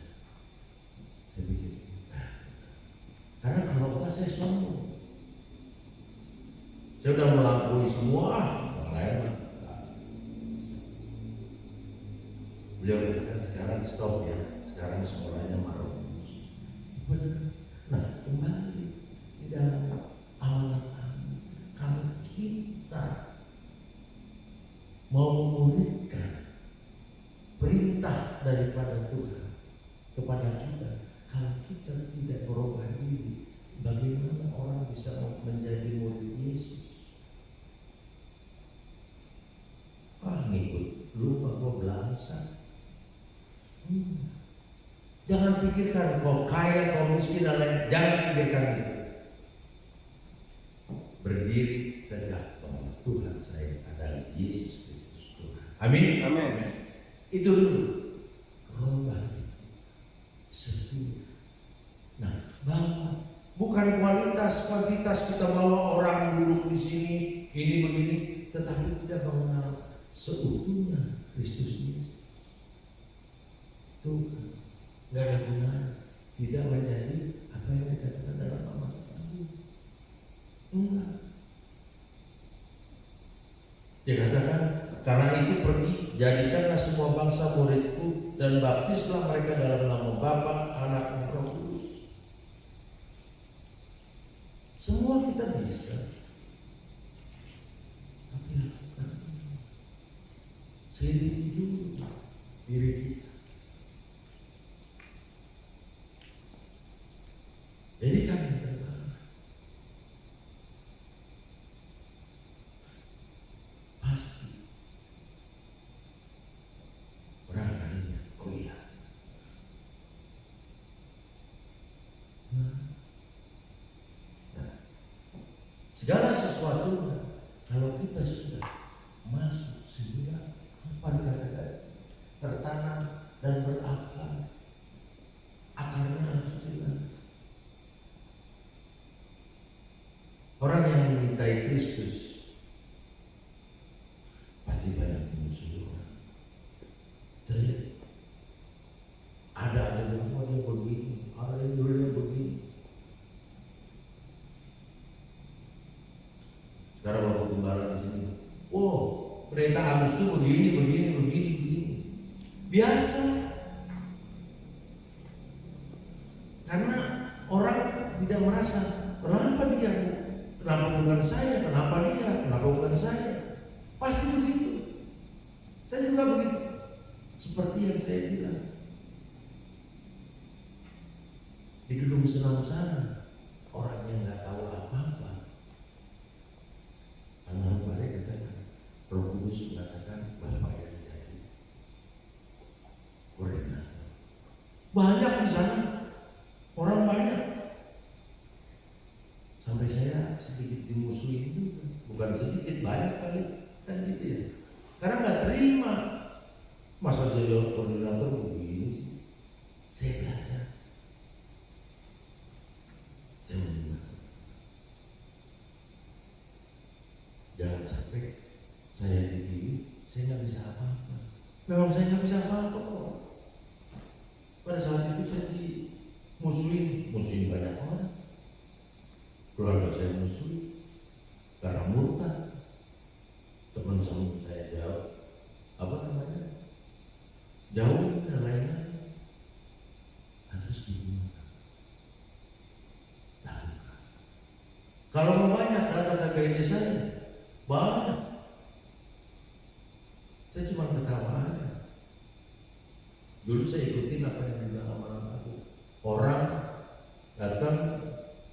Saya pikir, karena kalau enggak saya sombong. Saya udah melampaui semua, yang lain mah. Beliau katakan sekarang stop ya, sekarang sekolahnya sama Roh Kudus. Nah, kembali di dalam amanat amin, kalau kita mau memuridkan perintah daripada Tuhan kepada kita, kalau kita tidak berubah diri, bagaimana orang bisa menjadi murid Yesus? Ngikut lu gua belangsa. Jangan pikirkan kau kaya, kau miskin dan lain. Jangan pikirkan itu. Berdiri tegak bahwa Tuhan saya adalah Yesus Kristus Tuhan. Amin. Amin. Itu dulu. Robah setia. Nah, bahwa bukan kuantitas kita bawa orang duduk di sini, ini begini, tetapi tidak mengenal seutuhnya Kristus Yesus. Tuhan nggak ada gunanya tidak menjadi apa yang dikatakan dalam amanat amin. Enggak. Dia katakan, karena itu pergi, jadikanlah semua bangsa muridku dan baptislah mereka dalam nama Bapa, Anak, dan Roh Kudus. Semua kita bisa, tapi lakukan ini. Selidiki dulu diri kita. Jadi kan pasti barangkalinya, oh iya. Nah, segala sesuatu kalau kita sudah masuk sudah apa dikatakan tertanam dan berakar, akarnya harus jelas. Orang yang menyintai Kristus pasti banyak musuh. Jadi harus tuh begini. Biasa. Karena orang tidak merasa kenapa bukan saya, kenapa bukan saya. Pasti begitu. Saya juga begitu. Seperti yang saya bilang. Di gedung senam sana, orang yang nggak tahu apa-apa. Anak Bare katakan, Roh Kudus mengatakan Bapak yang jadi koordinator. Banyak di sana, orang banyak. Sampai saya sedikit dimusuhin juga, bukan sedikit, banyak kali, kan gitu ya. Karena nggak terima, masa jadi koordinator begini sih. Saya belajar. Jangan sampai saya dipilih, saya nggak bisa apa-apa. Memang saya nggak bisa apa-apa kok. Pada saat itu saya musuhin banyak orang. Keluarga saya musuhin karena murtad. Teman saya jauh, jauh dan lain-lain. Harus dibunuh. Kalau mau banyak datang ke gereja saya, banyak. Saya cuma ketawa aja. Dulu saya ikutin apa yang dibilang anak aku. Orang datang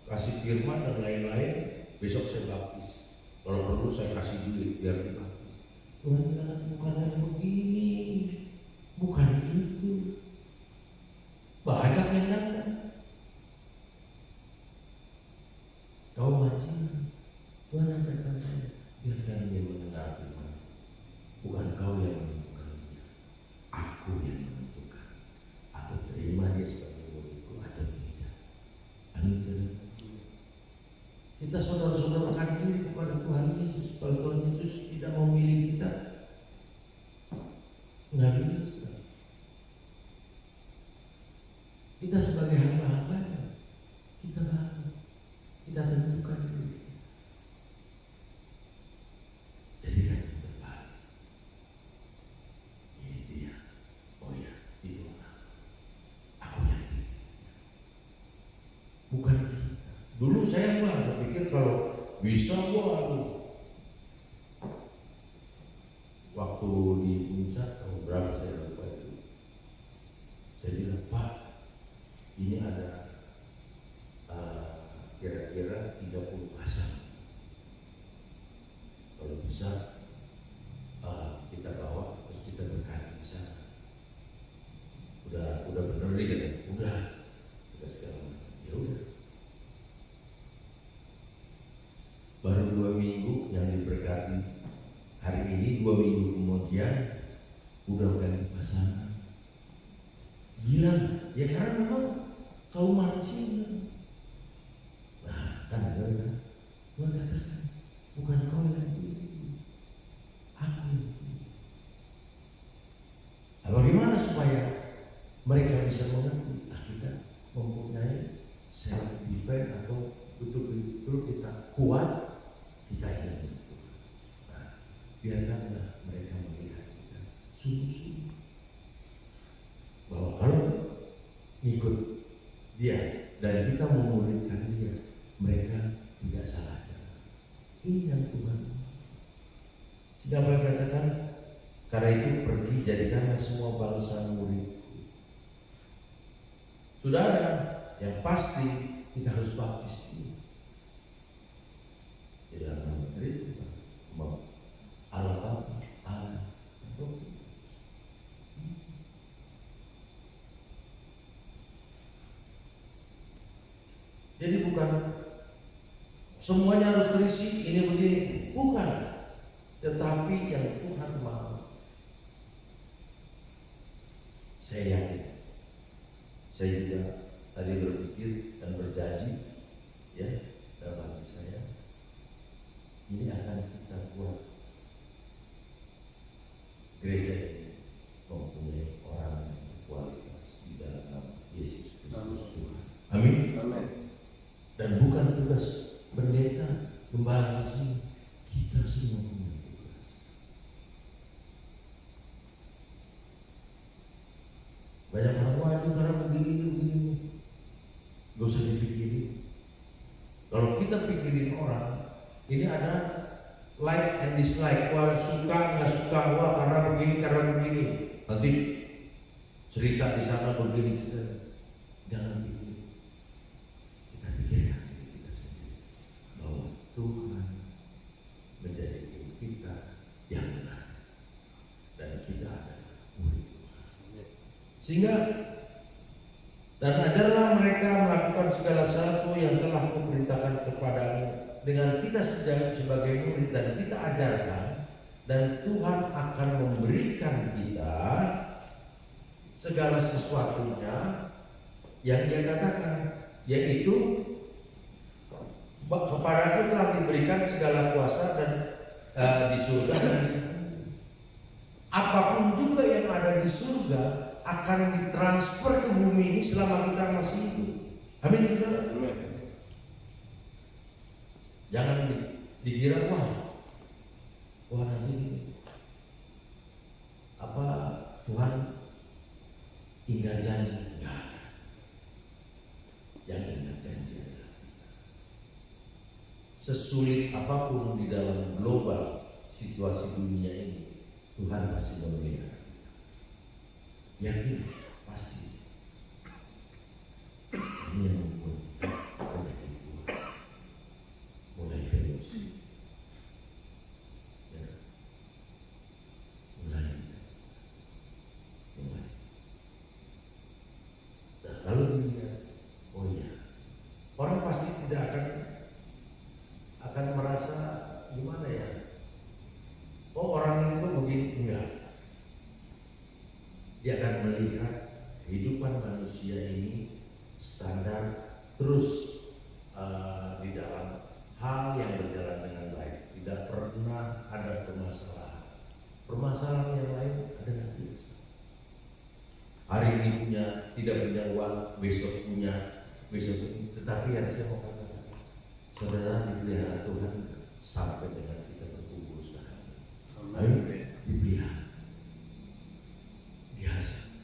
kasih firman dan lain-lain, besok saya baptis. Kalau perlu saya kasih duit biar dibaptis. Tuhan bilang bukan yang begini, bukan itu. Banyak yang datang. Kau marcian, Tuhan ajarkan saya, biarkan dia mendengar firman. Bukan kau yang menentukan dia, aku yang menentukan. Aku terima dia sebagai muridku atau tidak. Amin. Kita saudara-saudarakan diri kepada Tuhan Yesus. Kalau Tuhan Yesus tidak memilih kita, nggak bisa. Kita sebagai hamba-hambanya, kita tentukan diri. Jadikan yang terbaik. Ini dia. Oh ya, itu aku yang pilih. Bukan kita. Dulu saya pikir kalau bisa waktu di puncak tahun berapa saya lupa itu. Saya bilang, Pak, ini ada kira-kira 30 pasang. Kalau bisa kita bawa terus kita berkati di sana. Udah bener nih katanya. Udah segala macam. Ya udah. Baru 2 minggu yang diberkati. Hari ini 2 minggu kemudian udah ganti pasangan. Gila, ya karena memang kaum marcian. Nah, kan Tuhan katakan, bukan kau yang pilih, aku yang pilih. Nah, bagaimana supaya mereka bisa mengerti? Nah, kita mempunyai self defense atau betul-betul kita kuat, kita ingin Tuhan. Nah, biarkanlah mereka melihat kita sungguh-sungguh bahwa kalau ikut dia dan kita memuridkan dia, mereka tidak salah jalan. Ini yang Tuhan. Sehingga katakan, karena itu pergi jadikanlah semua bangsa muridku. Saudara, yang pasti kita harus baptis dia. Di dalam nama Tuhan, Allah Bapa, Allah, Roh Kudus. Jadi bukan semuanya harus terisi ini begini, bukan. Tetapi yang Tuhan mau. Saya yakin. Saya juga tadi berpikir dan berjanji, ya, dalam hati saya, ini akan kita buat gereja ini mempunyai orang yang berkualitas di dalam nama Yesus Kristus Tuhan. Amin. Amin. Dan bukan tugas pendeta, gembala di sini, kita semua punya tugas. Banyak orang, wah itu karena begini. Gak usah dipikirin. Kalau kita pikirin orang, ini ada like and dislike, wah suka nggak suka, wah karena begini. Nanti cerita di sana begini, jangan pikir. Kita pikirkan diri kita sendiri bahwa Tuhan menjadikan kita yang benar dan kita adalah murid Tuhan. Sehingga dan ajarlah mereka melakukan segala sesuatu yang telah kuperintahkan kepadamu dengan kita sebagai murid, dan kita ajarkan, dan Tuhan akan memberikan kita segala sesuatunya yang Dia katakan, yaitu kepadaku telah diberikan segala kuasa dan di surga dan di bumi. Apapun juga yang ada di surga akan ditransfer ke bumi ini selama kita masih hidup. Amin, saudara. Jangan dikira wah nanti apa Tuhan ingkar janji. Enggak. Yang ingkar janji adalah sesulit apapun di dalam global situasi dunia ini, Tuhan pasti memberikan. Yakin, pasti. Ini yang membuat kita penyakit buah, mulai delusi, ya, mulai. Nah, kalau dilihat, oh ya, orang pasti tidak akan merasa gimana ya. Oh orang ini kok begini, enggak. Dia akan melihat kehidupan manusia ini standar terus di dalam hal yang berjalan dengan baik, tidak pernah ada permasalahan. Permasalahan yang lain adalah biasa. Hari ini tidak punya uang, besok punya, tetapi yang saya mau katakan, saudara dipelihara Tuhan sampai dengan kita berkumpul sekarang ini. Amin. Dipelihara. Biasa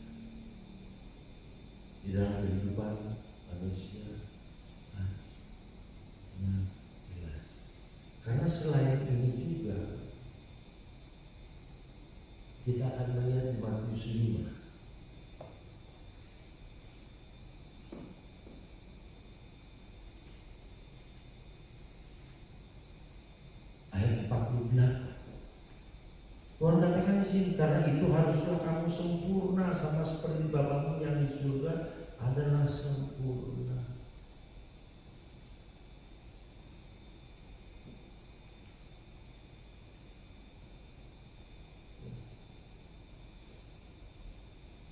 di dalam kehidupan manusia harusnya jelas, karena selain ini juga kita akan melihat di Matius 5 ayat 48. Tuhan katakan di sini, karena itu haruslah kamu sempurna sama seperti Bapamu yang di surga adalah sempurna.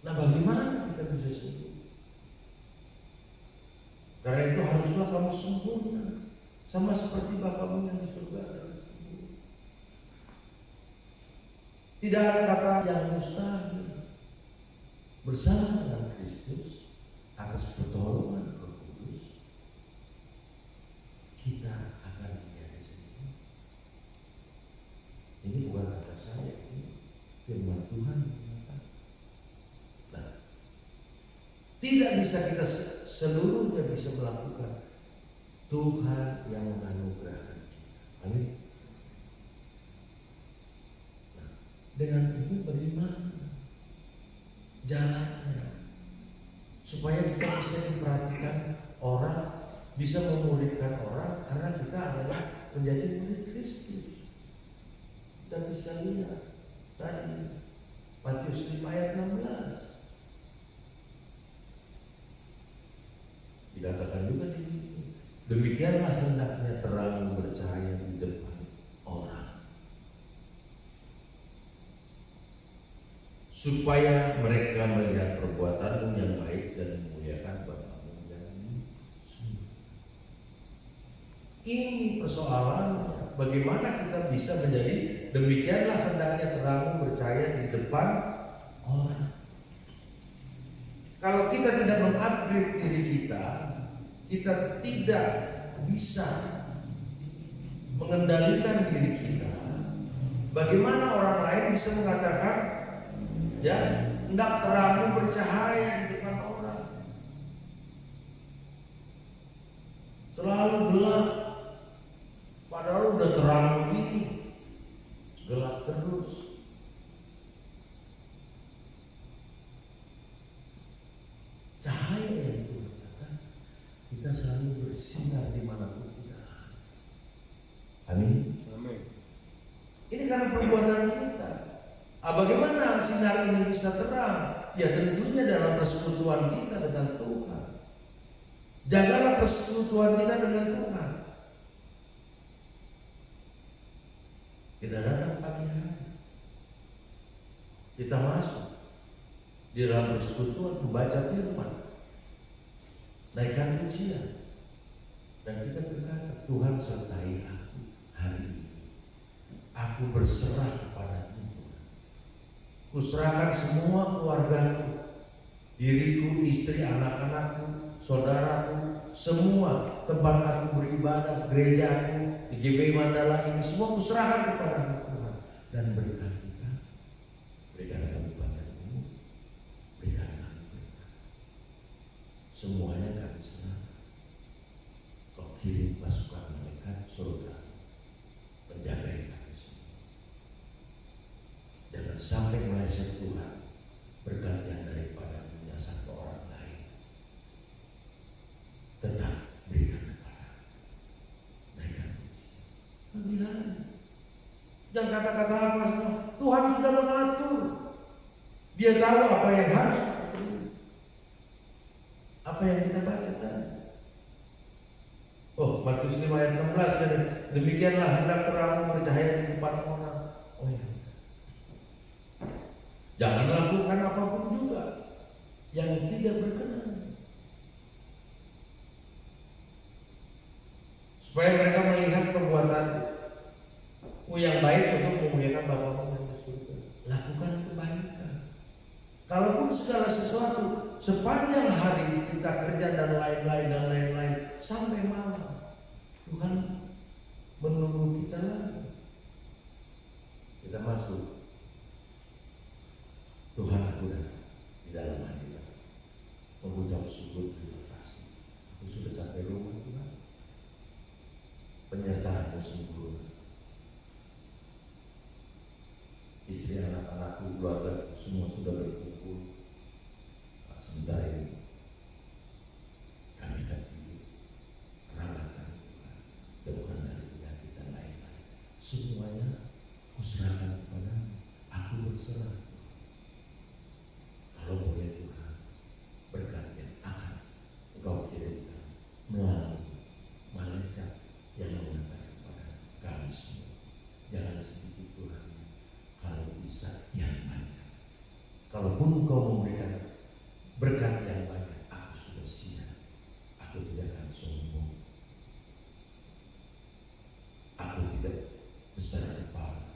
Nah, bagaimana kita bisa sempurna? Karena itu haruslah kamu sempurna sama seperti Bapamu yang di surga adalah sempurna. Tidak ada kata yang mustahil. Bersama dengan Kristus atas pertolongan Roh Kudus, kita akan menjadi sempurna. Ini bukan kata saya, ini firman Tuhan mengatakan. Nah, tidak bisa kita seluruhnya bisa melakukan. Tuhan yang menganugerahkan kita. Amin. Dengan itu bagaimana jalannya supaya kita bisa diperhatikan orang, bisa memuridkan orang, karena kita adalah menjadi murid Kristus. Kita bisa lihat tadi Matius 5 ayat 16 dikatakan juga di sini, demikianlah hendaknya terang bercahaya di depan orang, supaya mereka melihat perbuatanmu yang baik dan memuliakan Bapamu yang di surga. Ini persoalannya, bagaimana kita bisa menjadi demikianlah hendaknya terangmu bercahaya di depan orang. Kalau kita tidak mengupgrade diri kita tidak bisa mengendalikan diri kita. Bagaimana orang lain bisa mengatakan, ya, hendak terangmu bercahaya di depan orang. Selalu gelap, padahal udah terang begini, gelap terus. Cahaya yang Tuhan katakan, kita selalu bersinar dimanapun kita. Amin. Amin. Ini karena perbuatan kita. Bagaimana sinar ini bisa terang? Ya tentunya dalam persekutuan kita dengan Tuhan. Jagalah persekutuan kita dengan Tuhan. Kita datang pagi hari, kita masuk di dalam persekutuan, membaca firman, naikkan pujian, dan kita berkata, Tuhan sertai aku hari ini. Aku berserah kepadamu Tuhan. Kuserahkan semua keluargaku, diriku, istri, anak-anakku, saudaraku, semua tempat aku beribadah, gerejaku, di GBI Mandala ini, semua kuserahkan kepadamu Tuhan. Dan berkati kami, berikan kami badanmu, berikan kami berkat. Semuanya kami serahkan. Kau kirim pasukan malaikat surga menjagai kami semua. Jangan sampai meleset Tuhan berkat yang daripada menyasar ke orang lain. Tetap berikan kepada naikkan puji. Lihat, jangan kata-kata apa semua. Tuhan sudah mengatur. Dia tahu apa yang harus kita beri. Apa yang kita baca tadi. Oh, Matius 5 ayat 16 dan demikianlah hendak terangmu bercahaya di depan orang. Oh ya. Jangan lakukan apapun juga yang tidak berkenan, supaya mereka melihat perbuatanmu yang baik untuk memuliakan Bapamu yang di surga. Lakukan kebaikan. Kalaupun segala sesuatu sepanjang hari kita kerja dan lain-lain sampai malam, Tuhan menunggu kita lagi. Kita masuk. Tuhan, aku datang di dalam hadirat, mengucap syukur terima kasih. Aku sudah sampai rumah Tuhan. Penyertaan-Mu sempurna. Istri, anak-anakku, keluarga semua sudah berkumpul. Sebentar ini kami akan tidur, rawatan Tuhan, jauhkan dari penyakit dan lain-lain. Semuanya kuserahkan kepadamu. Aku berserah. Kalau boleh Tuhan, berkat yang akan Engkau kirimkan melalui malaikat yang mengantar kepada kami semua. Jangan sedikit Tuhan, kalau bisa yang banyak. Kalaupun Engkau memberikan berkat yang banyak, aku sudah siap. Aku tidak akan sombong. Aku tidak besar kepala.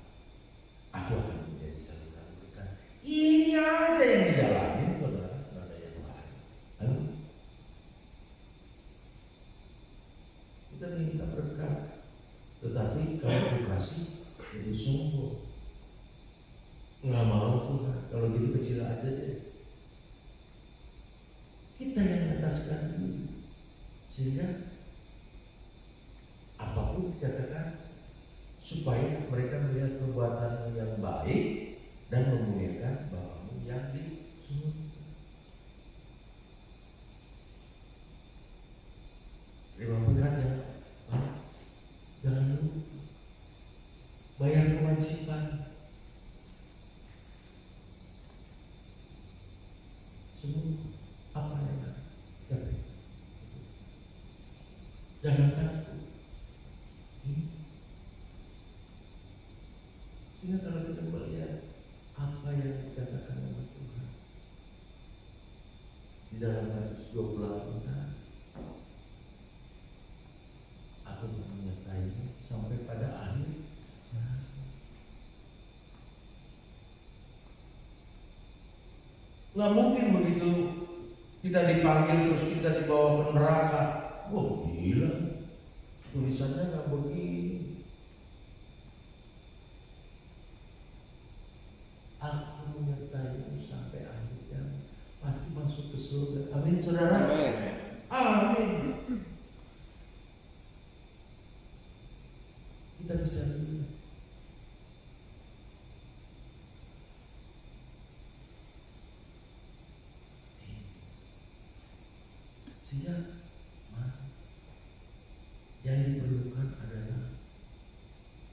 Aku akan menjadi satu kali berkat. Ini aja yang dijalanin, saudara, tidak ada yang lain. Halo? Kita minta berkat, tetapi kalau aku kasih itu sombong. Nggak mau Tuhan, kalau gitu kecil aja deh. Kita yang ataskan diri, sehingga apapun dikatakan supaya mereka melihat perbuatan yang baik dan memuliakan Bapamu yang di surga. Terima berkat yang baik. Jangan lupa bayar kewajiban. Semua apa yang kita beri. Jangan takut. Sehingga kalau kita melihat apa yang dikatakan oleh Tuhan di dalam Matius 28 tadi, aku akan menyertainya sampai pada akhir. Nggak mungkin begitu kita dipanggil terus kita dibawa ke neraka. Wah gila, tulisannya nggak begini. Aku menyertaimu sampai akhir surga. Amin, saudara. Amin. Kita bisa lihat. Sehingga yang diperlukan adalah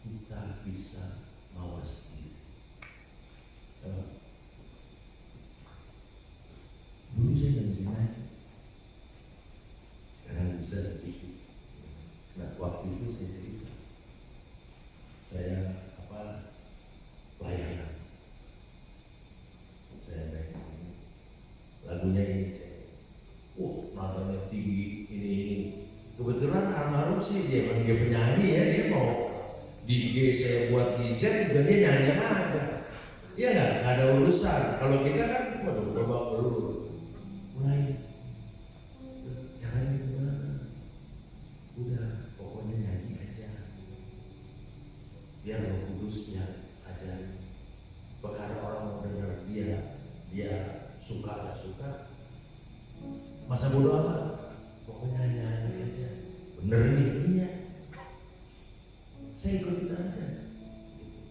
kita bisa mawas diri. Dulu saya nggak bisa naik, sekarang bisa sedikit. Nah, waktu itu saya cerita, saya pelayanan, saya naik lagunya ini, saya, nadanya tinggi, ini. Kebetulan almarhum sih dia penyanyi ya, dia mau di G saya buat di Z juga dia nyanyi aja. Iya nggak ada urusan. Kalau kita kan, waduh, babak belur. Mulai caranya gimana? Udah, pokoknya nyanyi aja. Biar Roh Kudus yang ajarin. Perkara orang mau dengar dia suka nggak suka, masa bodoh amat. Pokoknya nyanyi aja. Bener nih, iya. Saya ikutin aja. Gitu.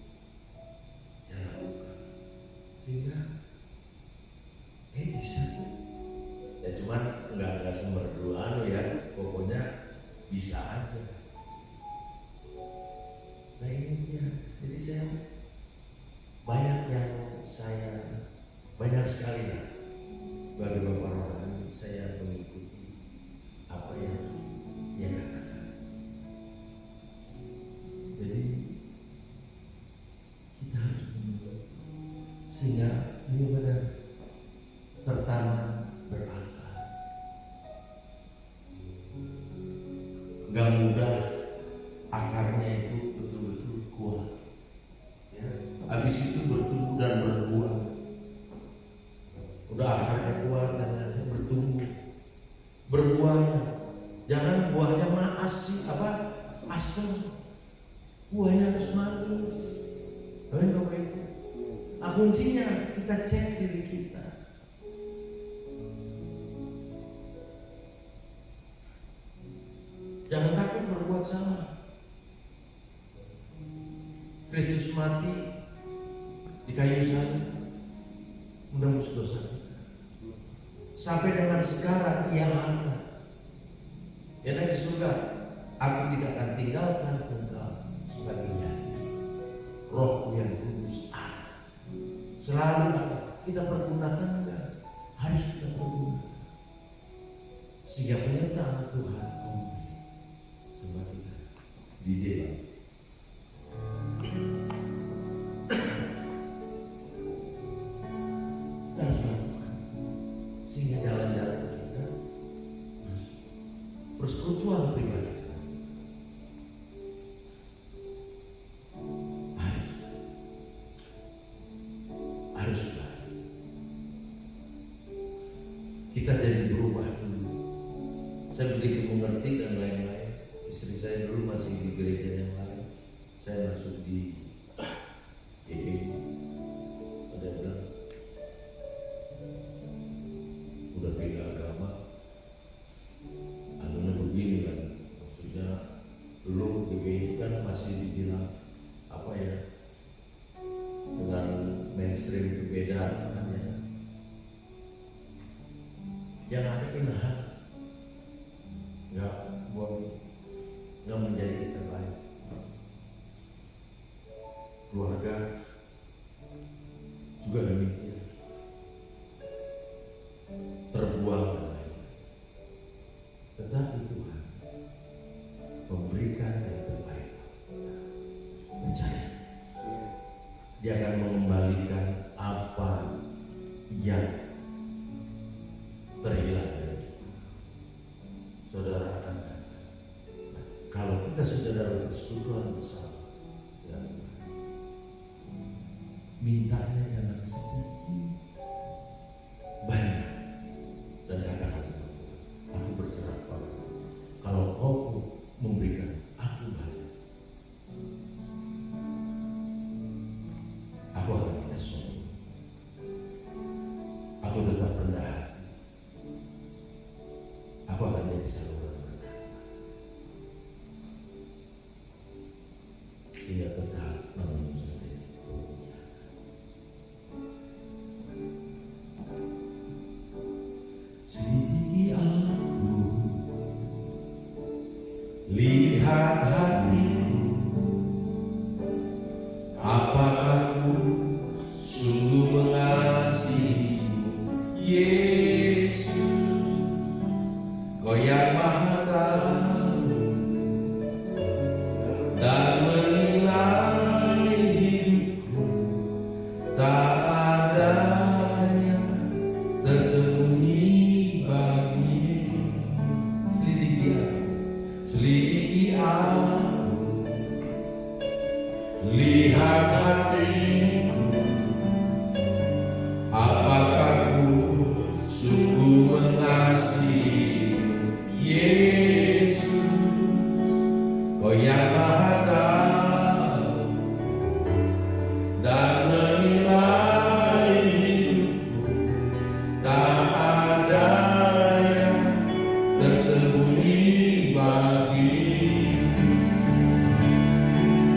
Jangan lupa. Sehingga bisa tuh. Ya cuman nggak semerdu ya. Pokoknya bisa aja. Nah ini dia. Jadi saya banyak sekali lah. Bagi Bapak Rohani saya mengikuti apa yang dia katakan. Jadi kita harus menurut, sehingga ini benar tertanam berakar. Gak mudah, akarnya itu betul-betul kuat. Ya, habis itu bertumbuh dan berbuah. Udah akarnya kuat dan bertumbuh, berbuahnya. Jangan buahnya asam. Buahnya harus manis. Kuncinya kita cek diri kita. Jangan takut berbuat salah. Kristus mati di kayu salib menembus dosa kita. Sampai dengan sekarang ia ada. Dia naik ke surga. Aku tidak akan tinggalkan engkau sebagai yatim. Rohku yang kudus ada. Selalu ada. Kita pergunakan enggak? Harus kita pergunakan. Sehingga penyertaan Tuhan komplit sama kita di dalam. Kita harus lakukan sehingga jalan-jalan kita masuk persekutuan pribadi harus kita jadi berubah dulu. Saya begitu mengerti dan lain-lain. Istri saya dulu masih di gereja yang lain, saya masuk di GBI. Ada yang bilang udah beda agama, anunya begini kan, maksudnya dulu GBI kan masih dibilang dengan mainstream itu beda kan ya. Yang ada inahan nggak menjadi kita baik. Keluarga juga demikian, terbuang dan lain. Tetapi Tuhan memberikan yang terbaik. Percaya, Dia akan mengembalikan apa yang terhilang dari kita. Saudara akan katakan, kalau kita sudah dalam persekutuan bersama dengan Tuhan, mintanya jangan sedikit, banyak, dan katakan sama Tuhan, aku berserah padamu. Kalau kau memberikan aku banyak, aku akan minta sombong. Aku tetap rendah hati. Dia tetap namun saja punya. Selidiki aku, lihat hatiku, apakah ku sungguh mengasihimu, Yesus, Kau yang Maha Tahu dan menilai hidupku, tak ada yang tersembunyi bagimu. Selidiki aku, lihat hatiku, apakah ku sungguh mengasihimu, Yesus, Kau yang Maha Tahu dan menilai hidupku, tak ada yang tersembunyi bagimu.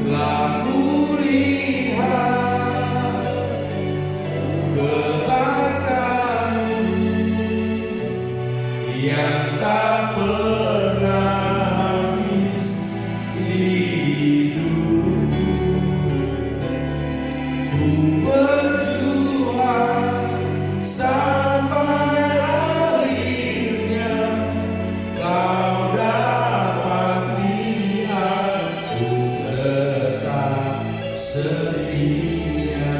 Telah kulihat kebaikan-Mu yang tak pernah habis di hidupku. Ku berjuang sampai akhirnya Kau dapati aku tetap setia.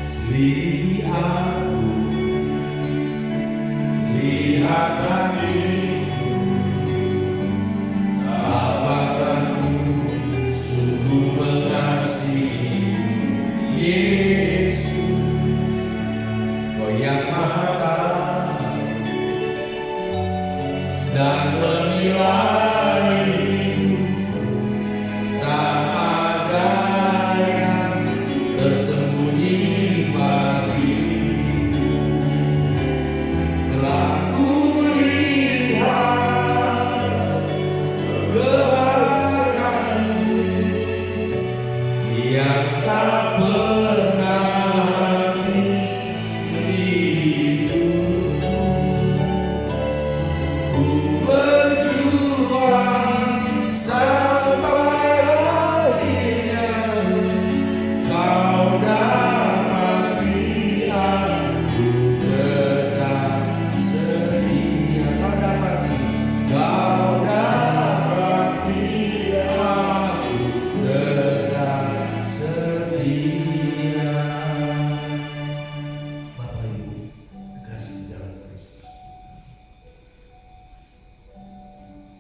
Selidiki aku, lihat hatiku, apakah ku sungguh mengasihimu, Yesus, Kau yang Maha Tahu dan menilai hidupku, tak ada yang tersembunyi bagimu. Telah kulihat kebaikan-Mu yang tak pernah habis di hidupku. Ku berjuang sampai akhirnya Kau dapati aku tetap setia. Kau dapati aku tetap setia. Bapak Ibu kekasih dalam Kristus,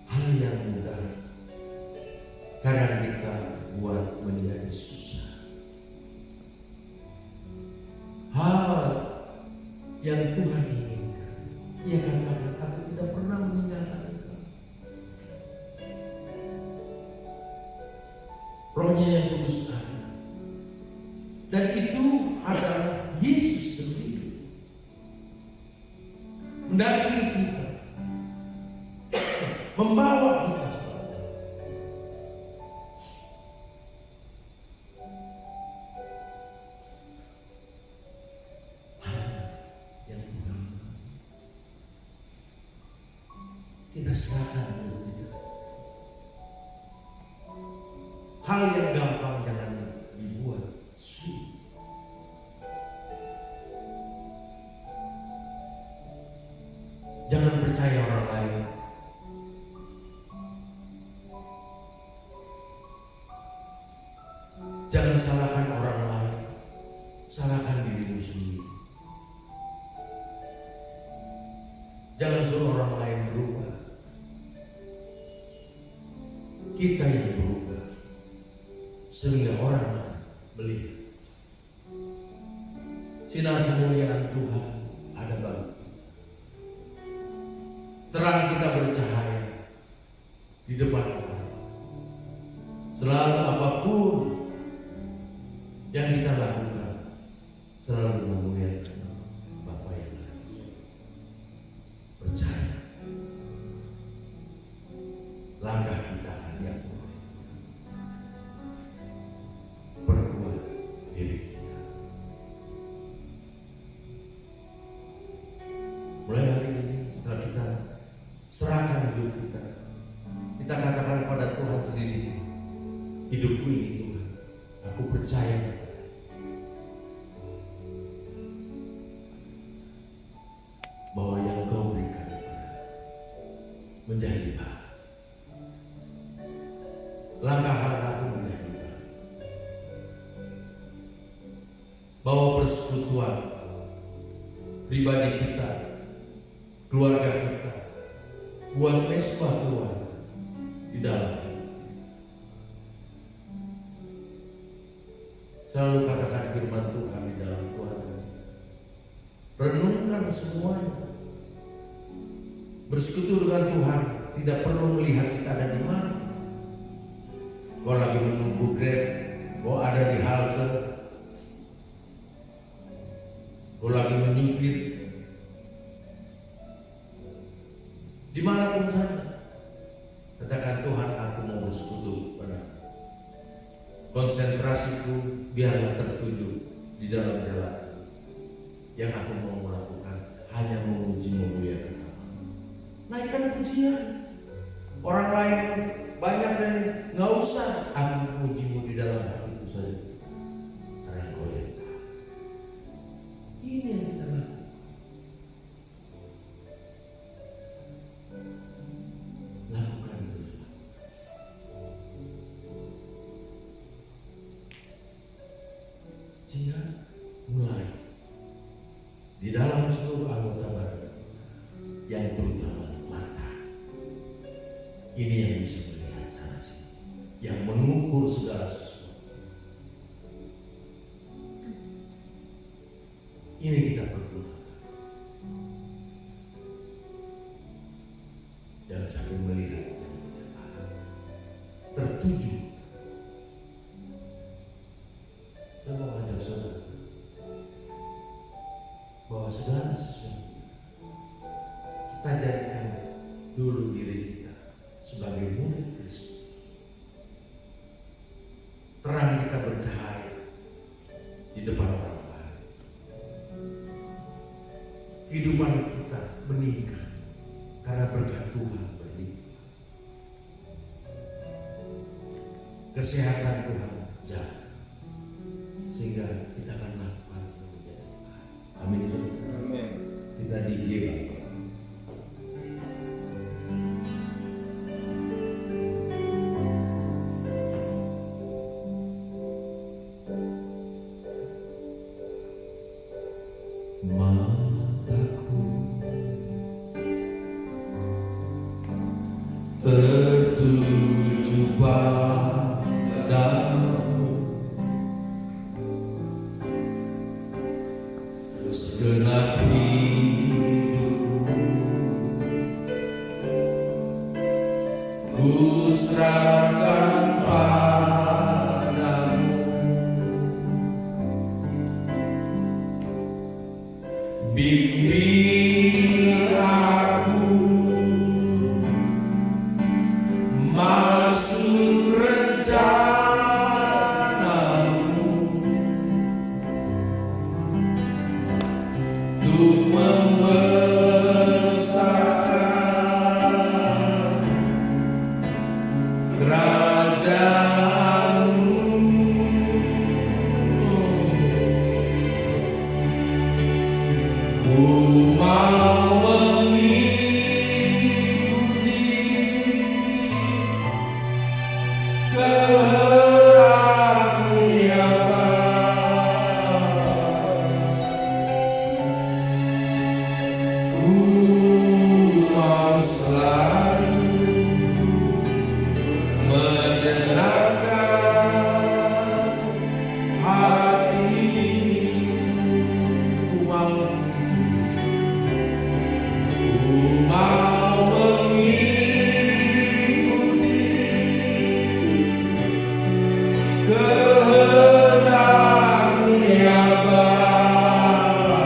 hal yang mudah kadang kita buat menjadi susah. Hal yang Tuhan inginkan, Ia katakan, aku tidak pernah meninggalkan engkau. Rohnya yang kudus ada, dan itu adalah Yesus sendiri mendampingi kita, membawa kita selalu. Yang Tuhan, kita serahkan diri kita. Hal yang gampang jangan dibuat sulit. Jangan percaya orang lain. Jangan salahkan orang lain, salahkan dirimu sendiri. Jangan suruh orang lain berubah. Kita yang berubah, sehingga orang akan melihat sinar kemuliaan Tuhan ada bagi kita. Terang kita bercahaya di depan orang. Selalu apapun yang kita lakukan, selalu memuliakan Bapa yang ada di surga. Percaya, langkah kita akan diatur. Mulai hari ini setelah kita serahkan hidup kita, kita katakan pada Tuhan sendiri, hidupku ini Tuhan, aku percaya bahwa yang Kau berikan kepada menjadi baik. Langkah-langkahku menjadi baik. Bahwa persekutuan pribadi kita, keluarga kita, buat mesbah Tuhan di dalam. Selalu katakan firman Tuhan di dalam keluarga. Renungkan semuanya. Bersekutu dengan Tuhan tidak perlu melihat kita ada di mana. Kau lagi menunggu Grab, kau ada di halte, kau lagi menyupir, dimanapun saja, katakan Tuhan, aku mau bersekutu pada konsentrasiku biarlah tertuju di dalam jalan yang aku mau melakukan hanya memuji memuliakan nama. Naikkan pujian. Orang lain banyak dan nggak usah, aku memujimu di dalam hatiku saja karena Engkau yang tahu. Ini yang kita lakukan. Lakukan terus. Sehingga mulai di dalam seluruh anggota badan kita, yang terutama mata, ini yang bisa melihat sana sini, yang mengukur segala sesuatu. Ini kita pergunakan. Jangan sampai melihat yang tidak paham. Tertuju. Saya mau ajak saudara bahwa segala sesuatu kita jadikan dulu diri kita sebagai murid Kristus. Terang kita bercahaya di depan orang lain. Kehidupan kita meningkat karena berkat Tuhan berlimpah. Kesehatan Tuhan jaga sehingga kita akan lakukan yang menjadi baik. Amin. Amin. Kita digiba. Mataku tertuju padamu, segenap hidupku ku serahkan padamu. Bimbing aku masuk rencanamu untuk membesarkan kerajaanmu. Ku mau mengikuti kehendak-Mu ya Bapa. Ku mau selalu menyenangkan hati. Ku mau mengikuti kehendak-Mu ya Bapa.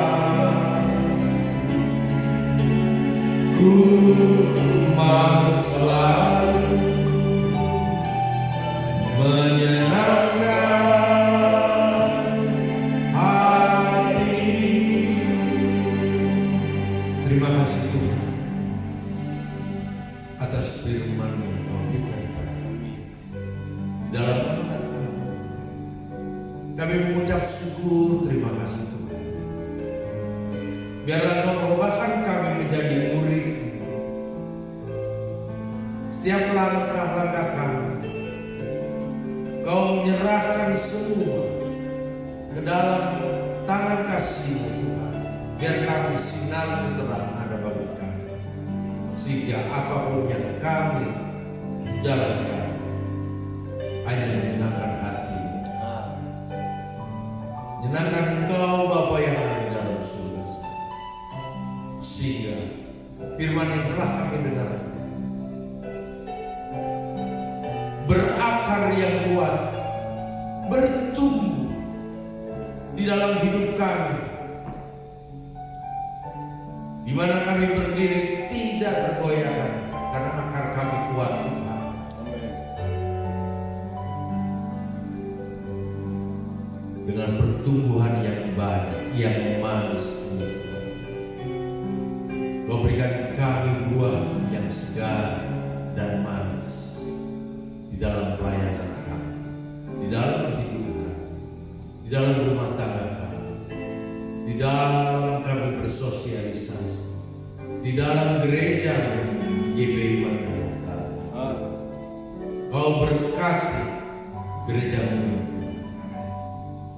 Ku mau selalu menyenangkan hati. Terima kasih Tuhan atas firman yang Kau berikan kepada kami. Dalam nama kami mengucap syukur, terima kasih Tuhan. Biarlah Kau ubahkan kami menjadi murid. Setiap langkah-langkah kami, Kau menyerahkan semua ke dalam tangan kasih-Mu Tuhan. Biar kami sinar terang ada bagi kami. Sehingga apapun yang kami jalankan hanya menyenangkan hati-Mu. Menyenangkan Engkau Bapa yang ada di dalam surga. Sehingga firman yang telah kami dengar berakar yang kuat, bertumbuh di dalam hidup kami, di mana kami berdiri tidak tergoyahkan karena akar kami kuat Tuhan. Dengan pertumbuhan yang baik, yang manis Tuhan, Kau berikan kami buah yang segar dan manis di dalam pelayanan kami, di dalam hidup kami, di dalam rumah tangga kami, di dalam kami bersosialisasi, di dalam gereja GBI Bandung Utara. Kau berkati gereja-Mu ini.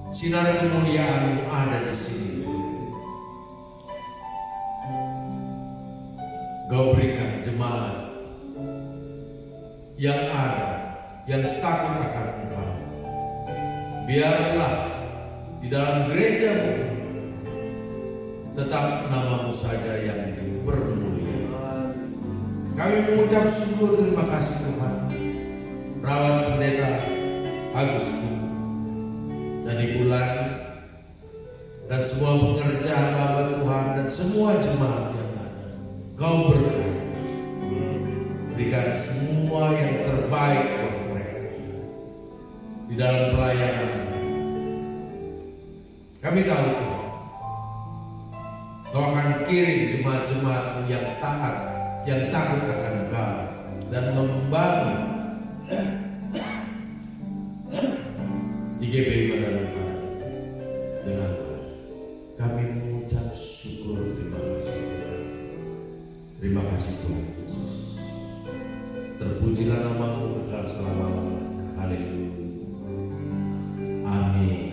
Sinar kemuliaan-Mu ada di sini. Kau berikan jemaat yang ada, yang takut akan Engkau. Biarlah di dalam gereja-Mu tetap nama-Mu saja yang dipermuliakan. Kami mengucap syukur, terima kasih Tuhan. Rawat Pendeta Agus dan Ibu Lani dan semua pekerja hamba Tuhan dan semua jemaat yang ada. Kau berkati, berikan semua yang terbaik buat mereka di dalam pelayanan. Kami tahu Tuhan, Kau akan kirim jemaat-jemaat yang taat, yang takut akan Kau dan membangun di GBI Bandung Utara dengan baik. Kami mengucap syukur, terima kasih Tuhan. Terima kasih Tuhan Yesus. Terpujilah nama-Mu kekal selama-lamanya. Haleluya. Amin.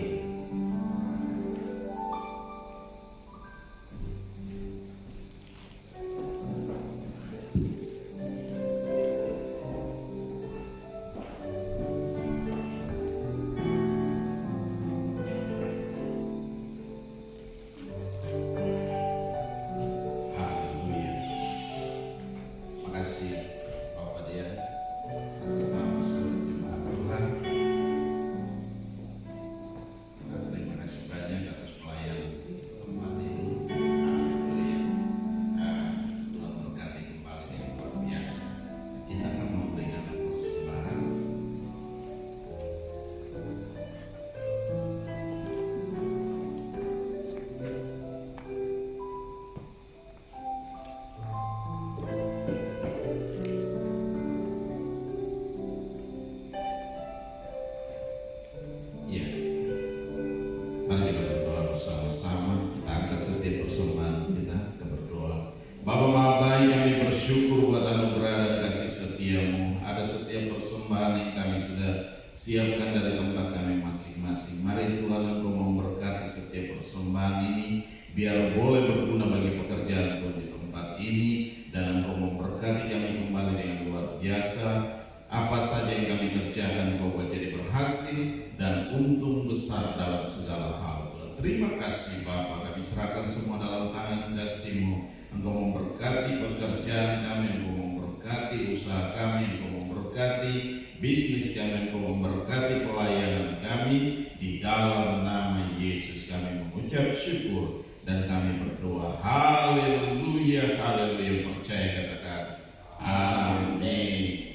Mari kita berdoa bersama-sama. Kita angkat setiap persembahan kita berdoa. Bapa Maha Baik, kami bersyukur buat anugerah dan kasih setia-Mu. Ada setiap persembahan yang kami sudah siapkan dari tempat kami masing-masing. Mari Tuhan Engkau memberkati setiap persembahan ini, biar boleh berguna bagi pekerjaan Tuhan di tempat ini, dan Engkau memberkati kami kembali dengan luar biasa. Apa saja yang kami kerjakan Engkau buat jadi berhasil dan untung besar dalam segala hal. Tuhan, terima kasih Bapa, kami serahkan semua dalam tangan kasih-Mu. Engkau memberkati pekerjaan kami, Engkau memberkati usaha kami, Engkau memberkati bisnis kami, Engkau memberkati pelayanan kami. Di dalam nama Yesus kami mengucap syukur dan kami berdoa. Haleluya, haleluya. Percaya katakan amin.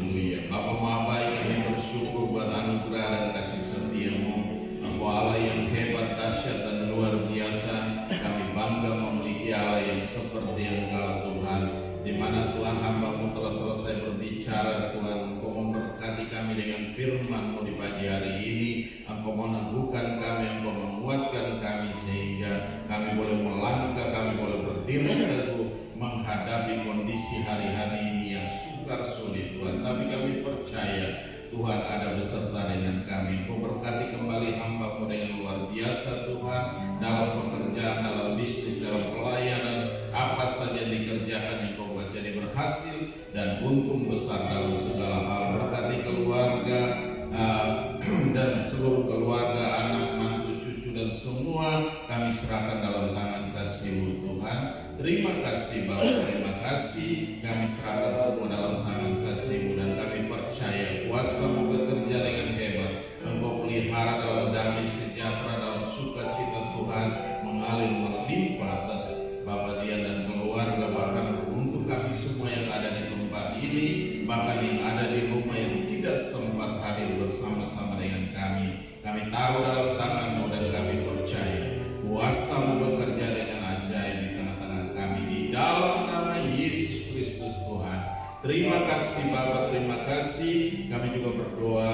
Haleluya. Bapa Maha Baik, kami bersyukur buat anugerah dan kasih setia-Mu. Engkau Allah yang hebat, dahsyat dan luar biasa. Kami bangga memiliki Allah yang seperti Engkau Tuhan. Di mana Tuhan hamba-Mu telah selesai berbicara, Tuhan Engkau memberkati kami dengan firman-Mu di pagi hari ini. Engkau meneguhkan kami, Engkau menguatkan kami sehingga kami boleh melangkah, kami boleh berdiri teguh menghadapi kondisi hari-hari ini yang sukar sulit Tuhan. Tapi kami percaya Tuhan ada beserta dengan kami. Engkau berkati kembali hamba-Mu dengan luar biasa Tuhan, dalam pekerjaan, dalam bisnis, dalam pelayanan, apa saja yang dikerjakan yang Kau buat jadi berhasil dan untung besar dalam segala hal. Berkati keluarga dan seluruh keluarga, anak, mantu, cucu dan semua kami serahkan dalam tangan kasih-Mu Tuhan. Terima kasih Bapa, terima kasih. Kami serahkan semua dalam tangan kasih-Mu dan kami percaya kuasa-Mu bekerja dengan hebat. Engkau pelihara dalam damai sejahtera, dalam sukacita Tuhan mengalir melimpah atas Bapak Dian dan keluarga, bahkan untuk kami semua yang ada di tempat ini, bahkan yang ada di rumah yang tidak sempat hadir bersama-sama dengan kami. Kami taruh dalam tangan-Mu dan kami percaya kuasa-Mu bekerja dengan ajaib di tengah-tengah kami, di dalam nama Yesus Kristus Tuhan. Terima kasih Bapa, terima kasih. Kami juga berdoa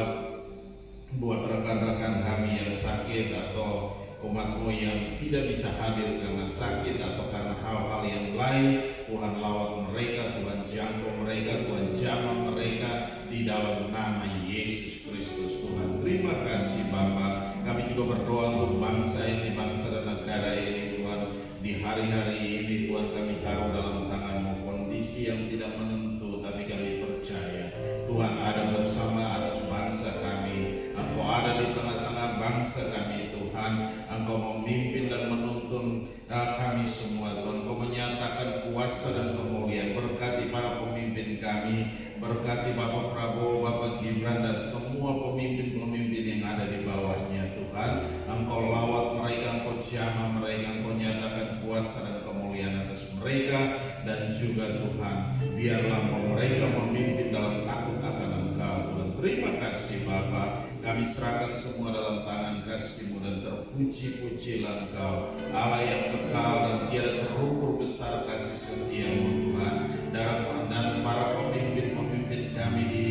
buat rekan-rekan kami yang sakit atau umat-Mu yang tidak bisa hadir karena sakit atau karena hal-hal yang lain. Tuhan lawat mereka, Tuhan jangkau mereka, Tuhan jamah mereka di dalam nama Yesus Kristus Tuhan. Terima kasih Bapa. Kami juga berdoa untuk bangsa ini, bangsa dan negara ini Tuhan. Di hari-hari ini Tuhan kami taruh dalam tangan-Mu kondisi yang tidak menentu, tapi kami percaya Tuhan ada bersama atas bangsa kami. Engkau ada di tengah-tengah bangsa kami Tuhan. Engkau memimpin dan menuntun kami semua Tuhan. Engkau menyatakan kuasa dan kemuliaan. Berkati para pemimpin kami, berkati Bapak Prabowo, Bapak Gibran dan semua pemimpin-pemimpin yang ada di bawahnya Tuhan. Engkau lawat mereka, Engkau jamah mereka, Engkau nyatakan kuasa dan kemuliaan atas mereka. Dan juga Tuhan, biarlah mereka memimpin dalam takut akan Engkau Tuhan. Terima kasih Bapa. Kami serahkan semua dalam tangan kasih-Mu dan terpuji-pujilah Engkau Allah yang kekal dan tiada terukur besar kasih setia-Mu Tuhan. Dan para pemimpin-pemimpin kami di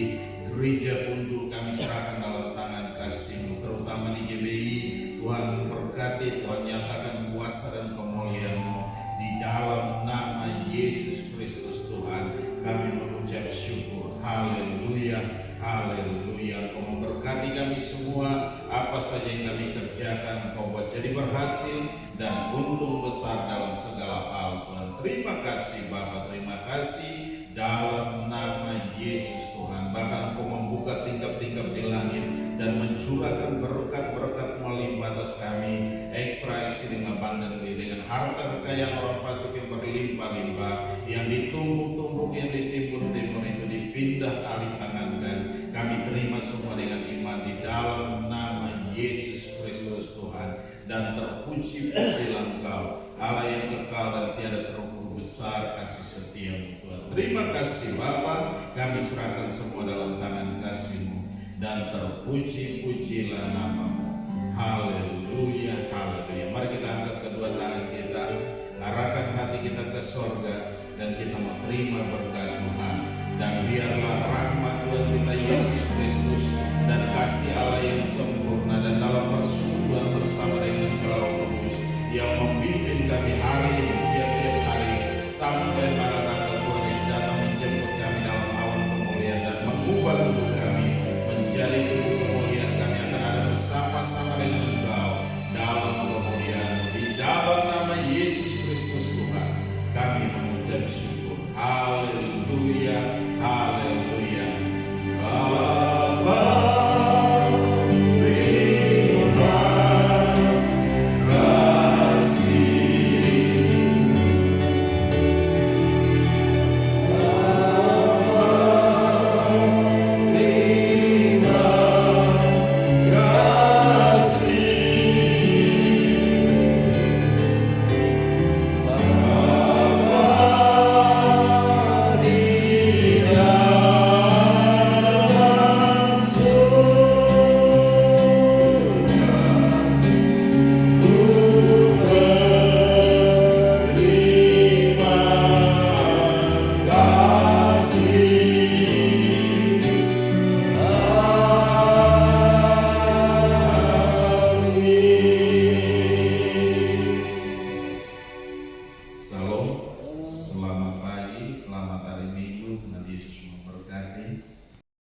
gereja pun kami serahkan dalam tangan kasih-Mu, terutama di GBI. Tuhan berkati, Tuhan nyatakan kuasa dan kemuliaan-Mu di dalam nama Yesus Kristus Tuhan. Kami mengucap syukur. Haleluya, haleluya. Engkau memberkati kami semua. Apa saja yang kami kerjakan Engkau buat jadi berhasil dan untung besar dalam segala hal Tuhan. Terima kasih Bapa, terima kasih dalam nama Yesus Tuhan. Bahkan Engkau membuka tingkap-tingkap di langit dan mencurahkan berkat-berkat melimpah atas kami, ekstra-ekstra dengan abundantly, dengan harta kekayaan orang fasik yang berlimpah-limpah, yang ditumpuk-tumpuk, yang ditimbun-timbun itu dipindah alih tangankan. Kami terima semua dengan iman di dalam nama Yesus Kristus Tuhan. Dan terpuji-pujilah Engkau Allah yang kekal dan tiada terukur besar kasih setia-Mu Tuhan. Terima kasih Bapa. Kami serahkan semua dalam tangan kasih-Mu dan terpuji-pujilah nama-Mu. Haleluya, haleluya. Mari kita angkat kedua tangan kita, arahkan hati kita ke sorga, dan kita mau terima berkat Tuhan. Dan biarlah rahmat Tuhan kita Yesus Kristus dan kasih Allah yang sempurna dan dalam persekutuan bersama dengan Engkau Roh Kudus yang memimpin kami hari ini, tiap-tiap hari sampai Maranatha Tuhan yang datang menjemput kami dalam awan kemuliaan dan mengubah tubuh kami menjadi tubuh kemuliaan. Kami akan ada bersama-sama dengan Engkau dalam kemuliaan. Di dalam nama Yesus Kristus Tuhan kami mengucap syukur. Haleluya, haleluya. Bapa Bapa selamat hari Minggu dengan Yesus